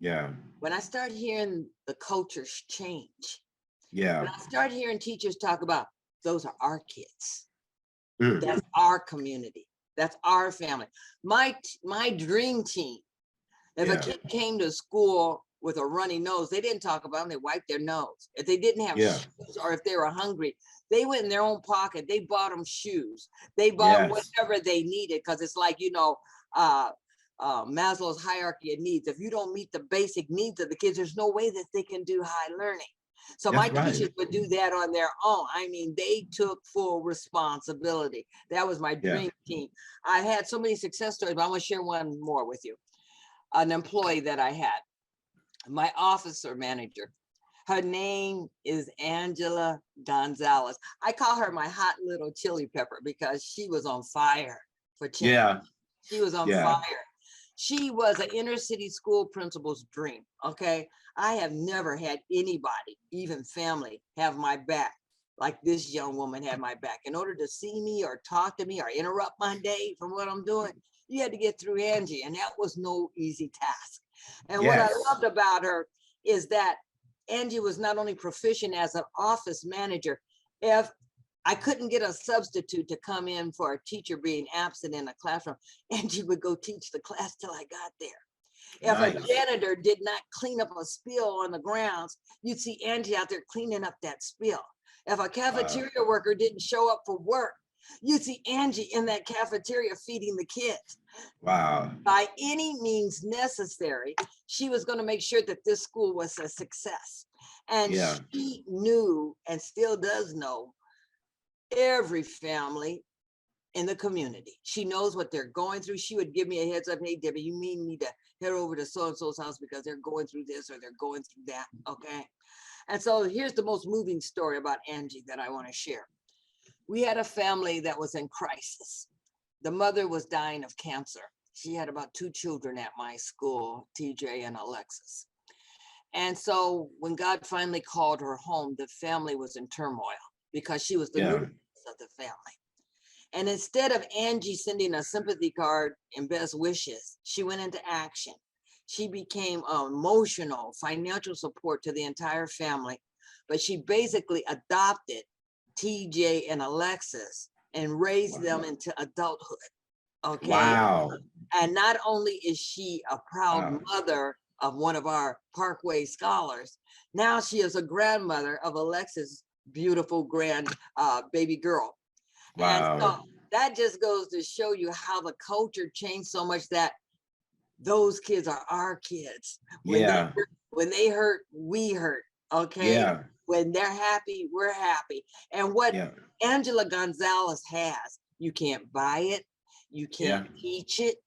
[SPEAKER 1] Yeah.
[SPEAKER 2] When I started hearing the cultures change,
[SPEAKER 1] Yeah.
[SPEAKER 2] when I started hearing teachers talk about, those are our kids.
[SPEAKER 1] Mm.
[SPEAKER 2] That's our community. That's our family. My dream team. If a
[SPEAKER 1] Yeah.
[SPEAKER 2] kid came to school with a runny nose, they didn't talk about them, they wiped their nose. If they didn't have
[SPEAKER 1] Yeah.
[SPEAKER 2] shoes, or if they were hungry, they went in their own pocket, they bought them shoes. They bought
[SPEAKER 1] Yes.
[SPEAKER 2] whatever they needed, because it's like, you know, Maslow's hierarchy of needs. If you don't meet the basic needs of the kids, there's no way that they can do high learning. So my
[SPEAKER 1] That's right.
[SPEAKER 2] teachers would do that on their own. I mean, they took full responsibility. That was my
[SPEAKER 1] Yeah.
[SPEAKER 2] dream team. I had so many success stories, but I want to share one more with you. An employee that I had, my officer manager. Her name is Angela Gonzalez. I call her my hot little chili pepper because she was on fire for change.
[SPEAKER 1] Yeah.
[SPEAKER 2] She was on
[SPEAKER 1] Yeah.
[SPEAKER 2] fire. She was an inner city school principal's dream. Okay. I have never had anybody, even family, have my back like this young woman had my back. In order to see me or talk to me or interrupt my day from what I'm doing, you had to get through Angie, and that was no easy task. And what I
[SPEAKER 1] Yes.
[SPEAKER 2] loved about her is that Angie was not only proficient as an office manager. If I couldn't get a substitute to come in for a teacher being absent in a classroom, Angie would go teach the class till I got there. If a
[SPEAKER 1] Nice.
[SPEAKER 2] janitor did not clean up a spill on the grounds, you'd see Angie out there cleaning up that spill. If a cafeteria worker didn't show up for work, you'd see Angie in that cafeteria feeding the kids.
[SPEAKER 1] Wow.
[SPEAKER 2] By any means necessary, she was going to make sure that this school was a success. And
[SPEAKER 1] Yeah.
[SPEAKER 2] she knew, and still does know, every family in the community. She knows what they're going through. She would give me a heads up. Hey, Debbie, you need to head over to so-and-so's house because they're going through this or they're going through that. Okay. And so here's the most moving story about Angie that I want to share. We had a family that was in crisis. The mother was dying of cancer. She had about 2 children at my school, TJ and Alexis. And so when God finally called her home, the family was in turmoil because she was the
[SPEAKER 1] Yeah.
[SPEAKER 2] nucleus of the family. And instead of Angie sending a sympathy card and best wishes, she went into action. She became emotional, financial support to the entire family, but she basically adopted TJ and Alexis and raised them into adulthood. Okay.
[SPEAKER 1] Wow.
[SPEAKER 2] And not only is she a proud
[SPEAKER 1] Wow.
[SPEAKER 2] mother of one of our Parkway scholars, now she is a grandmother of Alexis' beautiful grand baby girl. And so
[SPEAKER 1] Wow.
[SPEAKER 2] that just goes to show you how the culture changed so much that those kids are our kids.
[SPEAKER 1] Yeah.
[SPEAKER 2] When they hurt, we hurt. Okay.
[SPEAKER 1] Yeah.
[SPEAKER 2] When they're happy, we're happy. And what
[SPEAKER 1] Yeah.
[SPEAKER 2] Angela Gonzalez has, you can't buy it, you
[SPEAKER 1] Yeah.
[SPEAKER 2] can't teach it,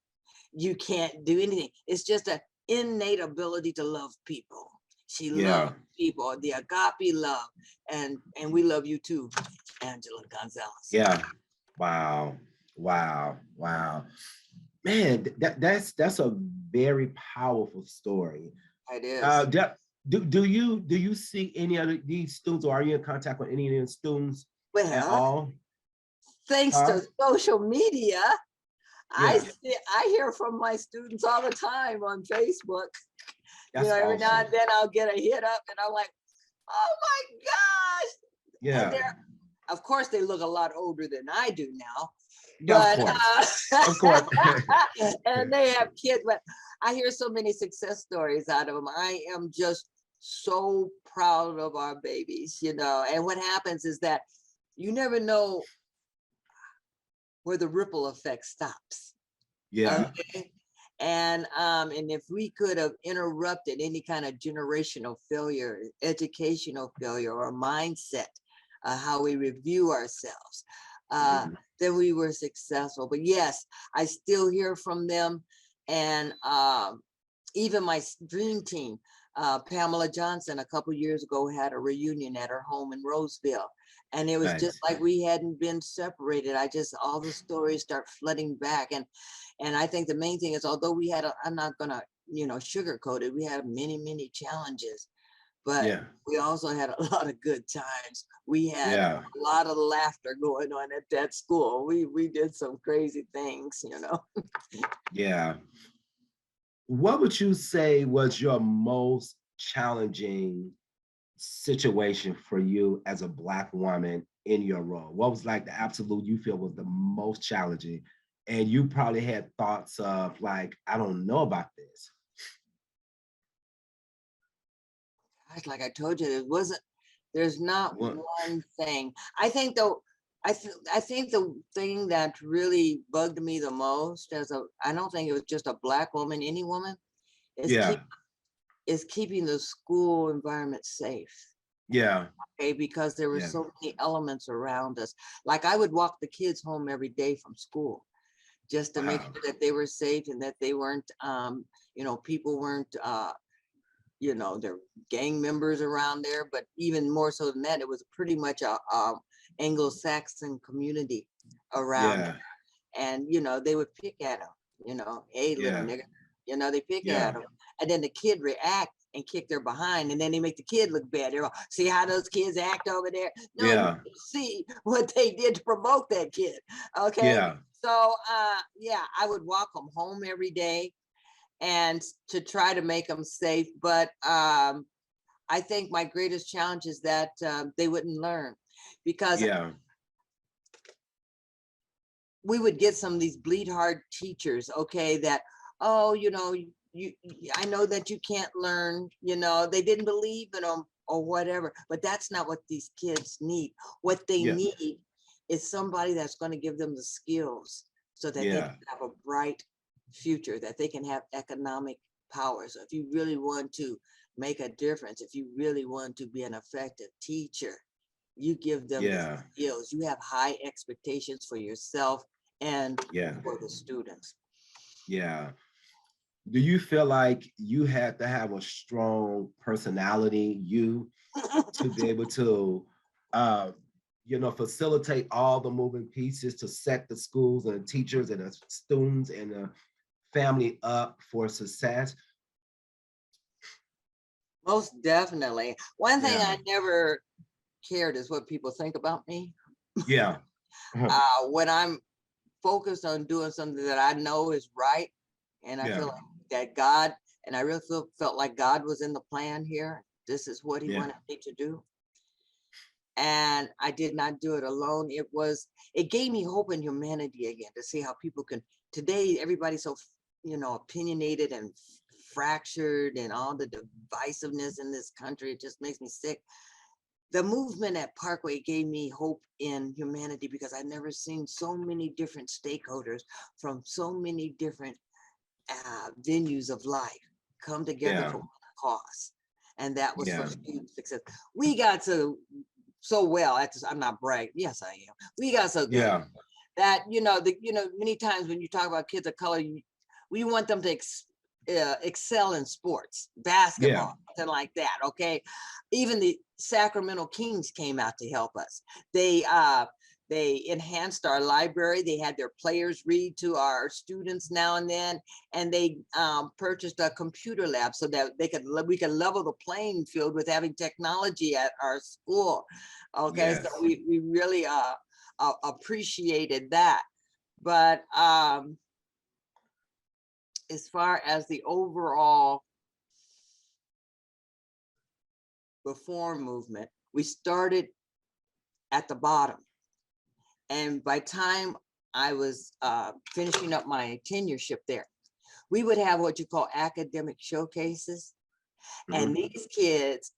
[SPEAKER 2] you can't do anything. It's just an innate ability to love people. She
[SPEAKER 1] Yeah.
[SPEAKER 2] loves people, the agape love, and we love you too, Angela Gonzalez.
[SPEAKER 1] Yeah. Wow. Wow. Wow. Man, that's a very powerful story.
[SPEAKER 2] It is.
[SPEAKER 1] Do you see any other these students, or are you in contact with any of the students at
[SPEAKER 2] Well,
[SPEAKER 1] all?
[SPEAKER 2] thanks
[SPEAKER 1] Huh?
[SPEAKER 2] to social media,
[SPEAKER 1] Yeah.
[SPEAKER 2] I hear from my students all the time on Facebook.
[SPEAKER 1] That's
[SPEAKER 2] Every now
[SPEAKER 1] awesome.
[SPEAKER 2] and then I'll get a hit up and I'm like, oh my gosh. And
[SPEAKER 1] Yeah.
[SPEAKER 2] of course, they look a lot older than I do now.
[SPEAKER 1] Yeah,
[SPEAKER 2] But
[SPEAKER 1] of course.
[SPEAKER 2] and they have kids, but I hear so many success stories out of them. I am just so proud of our babies, and what happens is that you never know where the ripple effect stops.
[SPEAKER 1] Yeah.
[SPEAKER 2] Okay. And if we could have interrupted any kind of generational failure, educational failure, or mindset, how we review ourselves,
[SPEAKER 1] Mhm.
[SPEAKER 2] then we were successful. But yes, I still hear from them, and even my dream team, Pamela Johnson, a couple years ago had a reunion at her home in Roseville, and it was just
[SPEAKER 1] Nice.
[SPEAKER 2] like we hadn't been separated. All the stories start flooding back, and I think the main thing is, although we had, I'm not gonna, sugarcoat it, we had many challenges, but
[SPEAKER 1] Yeah.
[SPEAKER 2] we also had a lot of good times. We had
[SPEAKER 1] Yeah.
[SPEAKER 2] a lot of laughter going on at that school. We did some crazy things.
[SPEAKER 1] Yeah. What would you say was your most challenging situation for you as a Black woman in your role? What was like the absolute you feel was the most challenging? And you probably had thoughts of like, I don't know about this.
[SPEAKER 2] Gosh, like I told you, there's not
[SPEAKER 1] What?
[SPEAKER 2] one thing. I think though, I think the thing that really bugged me the most I don't think it was just a Black woman, any woman, is
[SPEAKER 1] Yeah.
[SPEAKER 2] keeping the school environment safe.
[SPEAKER 1] Yeah.
[SPEAKER 2] Okay, because there were
[SPEAKER 1] Yeah.
[SPEAKER 2] so many elements around us. Like I would walk the kids home every day from school just to make
[SPEAKER 1] Wow.
[SPEAKER 2] sure that they were safe and that they weren't, people weren't, there were gang members around there. But even more so than that, it was pretty much a Anglo-Saxon community around,
[SPEAKER 1] Yeah.
[SPEAKER 2] and they would pick at them, hey little
[SPEAKER 1] Yeah.
[SPEAKER 2] nigga, they pick at
[SPEAKER 1] Yeah.
[SPEAKER 2] them, and then the kid react and kick their behind, and then they make the kid look bad. They're all, see how those kids act over there? No, you
[SPEAKER 1] Yeah.
[SPEAKER 2] see what they did to provoke that kid. Okay,
[SPEAKER 1] Yeah.
[SPEAKER 2] so yeah, I would walk them home every day and to try to make them safe. But I think my greatest challenge is that they wouldn't learn, because
[SPEAKER 1] Yeah.
[SPEAKER 2] we would get some of these bleed hard teachers, okay, that, oh, I know that you can't learn, they didn't believe in them or whatever, but that's not what these kids need. What they
[SPEAKER 1] Yeah.
[SPEAKER 2] need is somebody that's going to give them the skills so that they
[SPEAKER 1] Yeah.
[SPEAKER 2] can have a bright future, that they can have economic power. So if you really want to make a difference, if you really want to be an effective teacher, you give them the
[SPEAKER 1] Yeah.
[SPEAKER 2] skills. You have high expectations for yourself and
[SPEAKER 1] Yeah.
[SPEAKER 2] for the students.
[SPEAKER 1] Yeah. Do you feel like you had to have a strong personality, to be able to, uh, facilitate all the moving pieces to set the schools and the teachers and the students and the family up for success?
[SPEAKER 2] Most definitely. One thing
[SPEAKER 1] Yeah.
[SPEAKER 2] I never cared is what people think about me.
[SPEAKER 1] Yeah.
[SPEAKER 2] When I'm focused on doing something that I know is right, and I
[SPEAKER 1] Yeah.
[SPEAKER 2] feel like that God, and I really felt like God was in the plan here. This is what He
[SPEAKER 1] Yeah.
[SPEAKER 2] wanted me to do. And I did not do it alone. It gave me hope in humanity again, to see how people can, today, everybody's so, opinionated and fractured, and all the divisiveness in this country, it just makes me sick. The movement at Parkway gave me hope in humanity, because I've never seen so many different stakeholders from so many different venues of life come together
[SPEAKER 1] Yeah.
[SPEAKER 2] for one cause. And that was for
[SPEAKER 1] Yeah.
[SPEAKER 2] student success. We got so well at this. I'm not bragging. Yes, I am. We got so good
[SPEAKER 1] Yeah.
[SPEAKER 2] that many times when you talk about kids of color, we want them to excel in sports,
[SPEAKER 1] Yeah.
[SPEAKER 2] basketball, something like that. Okay, even the Sacramento Kings came out to help us. They enhanced our library. They had their players read to our students now and then, and they purchased a computer lab so that we could level the playing field with having technology at our school. Okay, so
[SPEAKER 1] Yes.
[SPEAKER 2] we really appreciated that. But as far as the overall reform movement, we started at the bottom. And by time I was finishing up my tenureship there, we would have what you call academic showcases. And
[SPEAKER 1] Mhm.
[SPEAKER 2] these kids,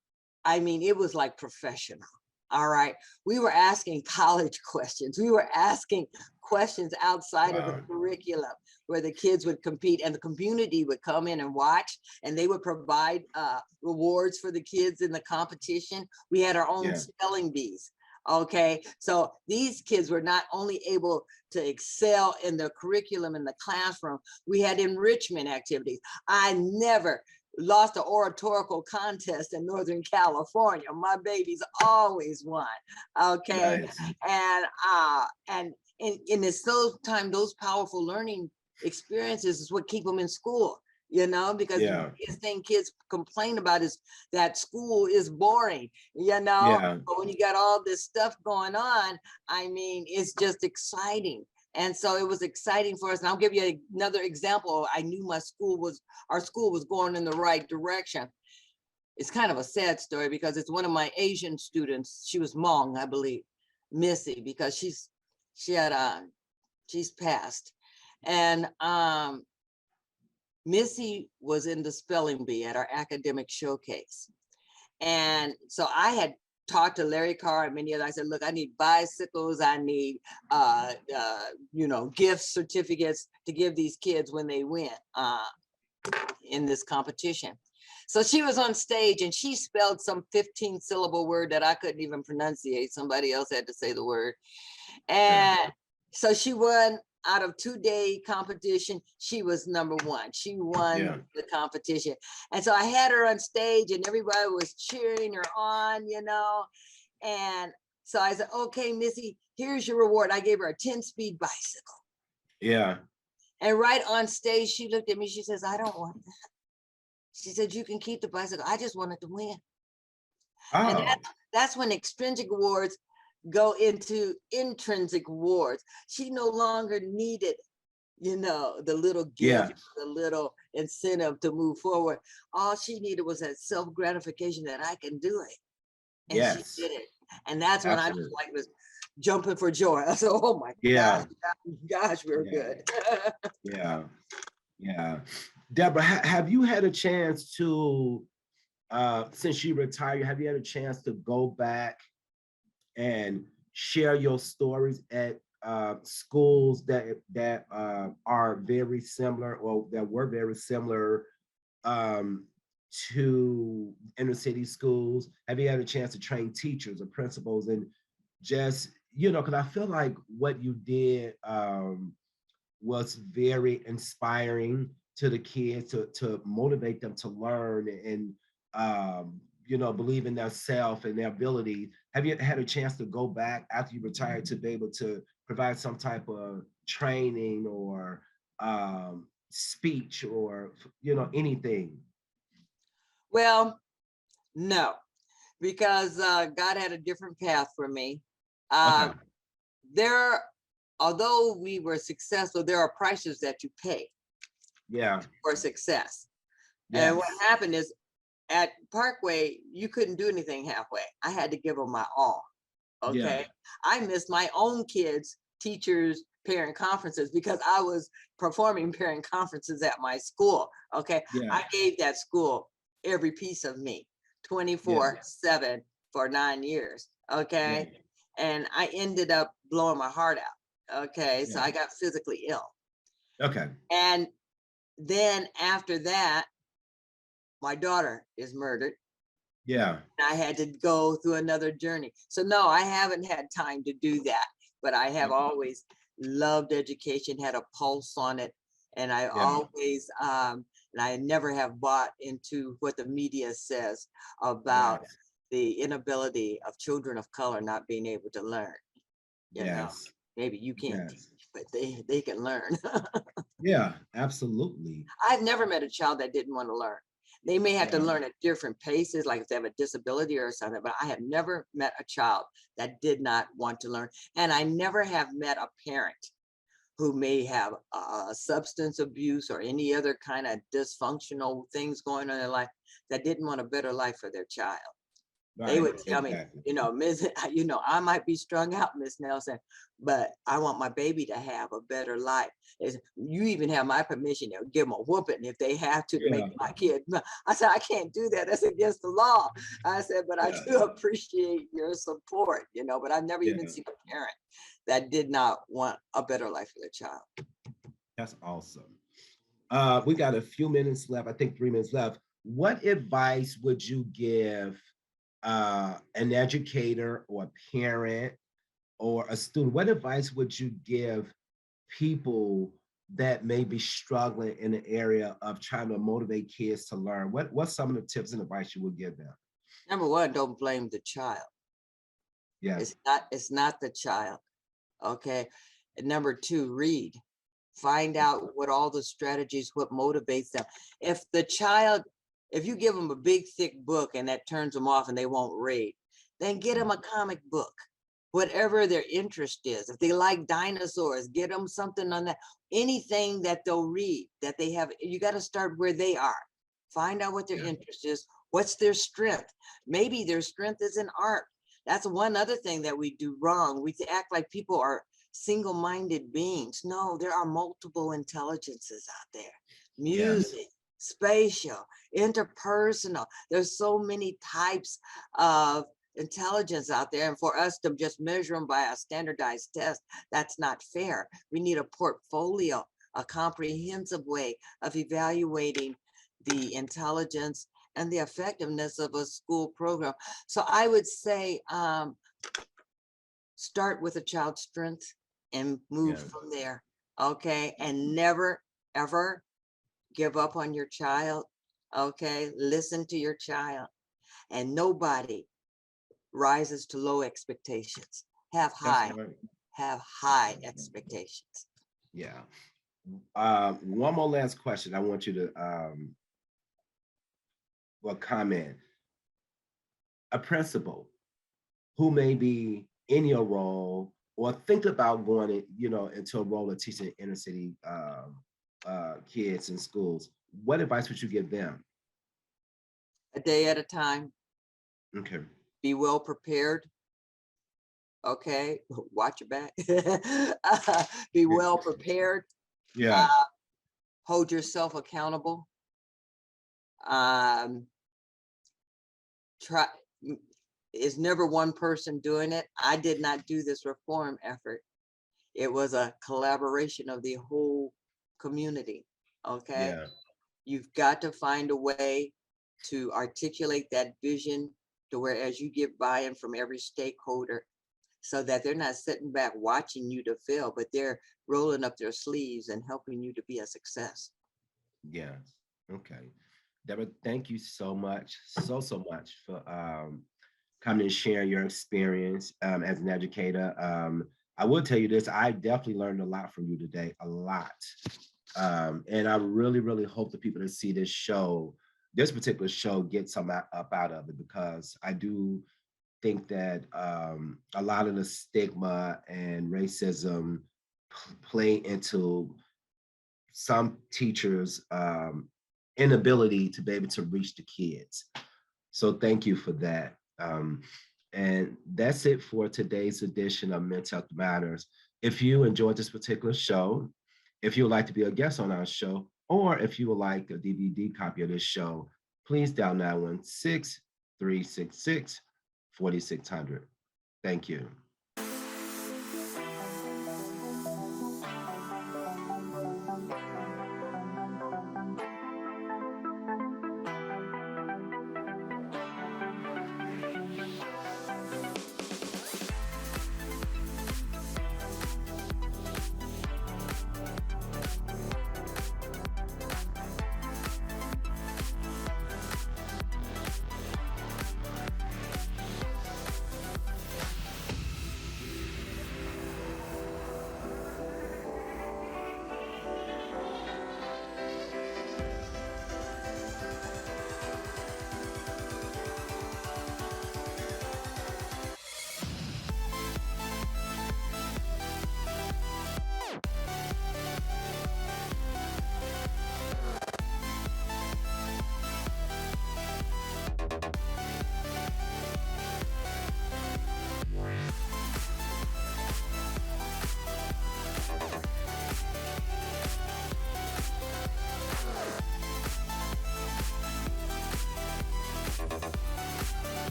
[SPEAKER 2] I mean, it was like professional. All right. We were asking college questions. We were asking questions outside of the
[SPEAKER 1] Wow.
[SPEAKER 2] curriculum, where the kids would compete and the community would come in and watch, and they would provide rewards for the kids in the competition. We had our own
[SPEAKER 1] Yeah.
[SPEAKER 2] spelling bees. Okay, so these kids were not only able to excel in the curriculum in the classroom, we had enrichment activities. I never lost an oratorical contest in Northern California. My babies always won. Okay.
[SPEAKER 1] Nice.
[SPEAKER 2] And in this those powerful learning experiences is what keep them in school, because the
[SPEAKER 1] Yeah.
[SPEAKER 2] biggest thing kids complain about is that school is boring,
[SPEAKER 1] Yeah.
[SPEAKER 2] but when you got all this stuff going on, I mean, it's just exciting. And so it was exciting for us. And I'll give you another example. I knew our school was going in the right direction. It's kind of a sad story, because it's one of my Asian students. She was Hmong, I believe, Missy, because she's passed. And Missy was in the spelling bee at our academic showcase. And so I had talked to Larry Carr and many others. I said, look, I need bicycles. I need, gift certificates to give these kids when they win in this competition. So she was on stage and she spelled some 15-syllable word that I couldn't even pronunciate. Somebody else had to say the word.
[SPEAKER 1] Yeah.
[SPEAKER 2] And so she won out of 2-day competition. She was number one. She won
[SPEAKER 1] Yeah.
[SPEAKER 2] the competition. And so I had her on stage and everybody was cheering her on, you know. And so I said, okay, Missy, here's your reward. I gave her a 10-speed bicycle.
[SPEAKER 1] Yeah.
[SPEAKER 2] And right on stage, she looked at me. She says, I don't want that. She said, you can keep the bicycle. I just wanted to win. And
[SPEAKER 1] Oh,
[SPEAKER 2] that's when extrinsic awards go into intrinsic awards. She no longer needed, you know, the little
[SPEAKER 1] yeah.
[SPEAKER 2] gift, the little incentive to move forward. All she needed was that self-gratification that I can do it. And she
[SPEAKER 1] Yes.
[SPEAKER 2] did it. And that's when I just
[SPEAKER 1] Absolutely.
[SPEAKER 2] like was jumping for joy. I said, oh my
[SPEAKER 1] Yeah.
[SPEAKER 2] gosh, we're
[SPEAKER 1] Yeah.
[SPEAKER 2] good.
[SPEAKER 1] Yeah. Yeah. Deborah, have you had a chance to, since you retired, have you had a chance to go back and share your stories at schools that are very similar or that were very similar um, to inner city schools? Have you had a chance to train teachers or principals and just, you know, because I feel like what you did was very inspiring to the kids to motivate them to learn and you know, believe in their self and their ability. Have you had a chance to go back after you retired to be able to provide some type of training or speech or, you know, anything?
[SPEAKER 2] Well, no, because God had a different path for me.
[SPEAKER 1] Okay.
[SPEAKER 2] Uh, there, although we were successful, there are prices that you pay
[SPEAKER 1] Yeah.
[SPEAKER 2] for success. And what
[SPEAKER 1] Yes.
[SPEAKER 2] happened is at Parkway, you couldn't do anything halfway. I had to give them my all.
[SPEAKER 1] Yeah.
[SPEAKER 2] Okay. I missed my own kids, teachers, parent conferences because I was performing parent conferences at my school. Okay.
[SPEAKER 1] Yeah.
[SPEAKER 2] I gave that school every piece of me
[SPEAKER 1] Yeah.
[SPEAKER 2] 24/7 for 9 years.
[SPEAKER 1] Yeah.
[SPEAKER 2] Okay. And I ended up blowing my heart out. Okay. So
[SPEAKER 1] Yeah.
[SPEAKER 2] I got physically ill.
[SPEAKER 1] Okay.
[SPEAKER 2] And then after that, my daughter is murdered.
[SPEAKER 1] Yeah.
[SPEAKER 2] I had to go through another journey. So no, I haven't had time to do that, but I have
[SPEAKER 1] Okay.
[SPEAKER 2] always loved education, had a pulse on it. And I
[SPEAKER 1] Yeah.
[SPEAKER 2] always, and I never have bought into what the media says about
[SPEAKER 1] Yes.
[SPEAKER 2] the inability of children of color not being able to learn. You know,
[SPEAKER 1] Yes.
[SPEAKER 2] maybe you can't teach,
[SPEAKER 1] Yes.
[SPEAKER 2] but they can learn.
[SPEAKER 1] Yeah. Absolutely.
[SPEAKER 2] I've never met a child that didn't want to learn. They may have to
[SPEAKER 1] Yeah.
[SPEAKER 2] learn at different paces, like if they have a disability or something, but I have never met a child that did not want to learn. And I never have met a parent who may have substance abuse or any other kind of dysfunctional things going on in their life that didn't want a better life for their child. They
[SPEAKER 1] Right.
[SPEAKER 2] would tell me,
[SPEAKER 1] Exactly.
[SPEAKER 2] you know, Miss, you know, I might be strung out, Miss Nelson, but I want my baby to have a better life. You even have my permission to give them a whooping if they have to make
[SPEAKER 1] Yeah.
[SPEAKER 2] my kid. I said, I can't do that. That's against the law. I said, but I
[SPEAKER 1] Yeah.
[SPEAKER 2] do appreciate your support, you know, but I've never even
[SPEAKER 1] Yeah.
[SPEAKER 2] seen a parent that did not want a better life for their child.
[SPEAKER 1] That's awesome. We got a few minutes left. I think 3 minutes left. What advice would you give an educator or a parent or a student? What advice would you give people that may be struggling in the area of trying to motivate kids to learn? What's some of the tips and advice you would give them?
[SPEAKER 2] Number one, don't blame the child.
[SPEAKER 1] Yeah.
[SPEAKER 2] It's not the child. Okay. And number two, read. Find out what all the strategies, what motivates them. If you give them a big thick book and that turns them off and they won't read, then get them a comic book, whatever their interest is. If they like dinosaurs, get them something on that, anything that they'll read that they have. You got to start where they are. Find out what their
[SPEAKER 1] Yeah.
[SPEAKER 2] interest is. What's their strength? Maybe their strength is in art. That's one other thing that we do wrong. We act like people are single-minded beings. No, there are multiple intelligences out there.
[SPEAKER 1] Yes.
[SPEAKER 2] Music, spatial, interpersonal. There's so many types of intelligence out there. And for us to just measure them by a standardized test, that's not fair. We need a portfolio, a comprehensive way of evaluating the intelligence and the effectiveness of a school program. So I would say, start with a child's strength and move
[SPEAKER 1] Yeah.
[SPEAKER 2] from there. Okay. And never, ever give up on your child. Okay. Listen to your child, and nobody rises to low expectations. Have
[SPEAKER 1] That's
[SPEAKER 2] high,
[SPEAKER 1] right.
[SPEAKER 2] have high expectations.
[SPEAKER 1] Yeah. One more last question. I want you to comment. A principal who may be in your role or think about going into a role of teaching inner city kids in schools, what advice would you give them?
[SPEAKER 2] A day at a time.
[SPEAKER 1] Okay.
[SPEAKER 2] Be well prepared. Okay. Watch your back. Be well prepared.
[SPEAKER 1] Yeah.
[SPEAKER 2] Hold yourself accountable. Try. It's never one person doing it. I did not do this reform effort. It was a collaboration of the whole community. Okay.
[SPEAKER 1] Yeah.
[SPEAKER 2] You've got to find a way to articulate that vision to where as you get buy-in from every stakeholder, so that they're not sitting back watching you to fail, but they're rolling up their sleeves and helping you to be a success.
[SPEAKER 1] Yeah. Okay. Deborah, thank you so much, so much for coming and sharing your experience as an educator. I will tell you this, I definitely learned a lot from you today, a lot. And I really, really hope the people that see this particular show, get some up out of it, because I do think that a lot of the stigma and racism play into some teachers' inability to be able to reach the kids. So thank you for that. And that's it for today's edition of Mental Health Matters. If you enjoyed this particular show, if you would like to be a guest on our show, or if you would like a DVD copy of this show, please dial 916-366-4600. Thank you.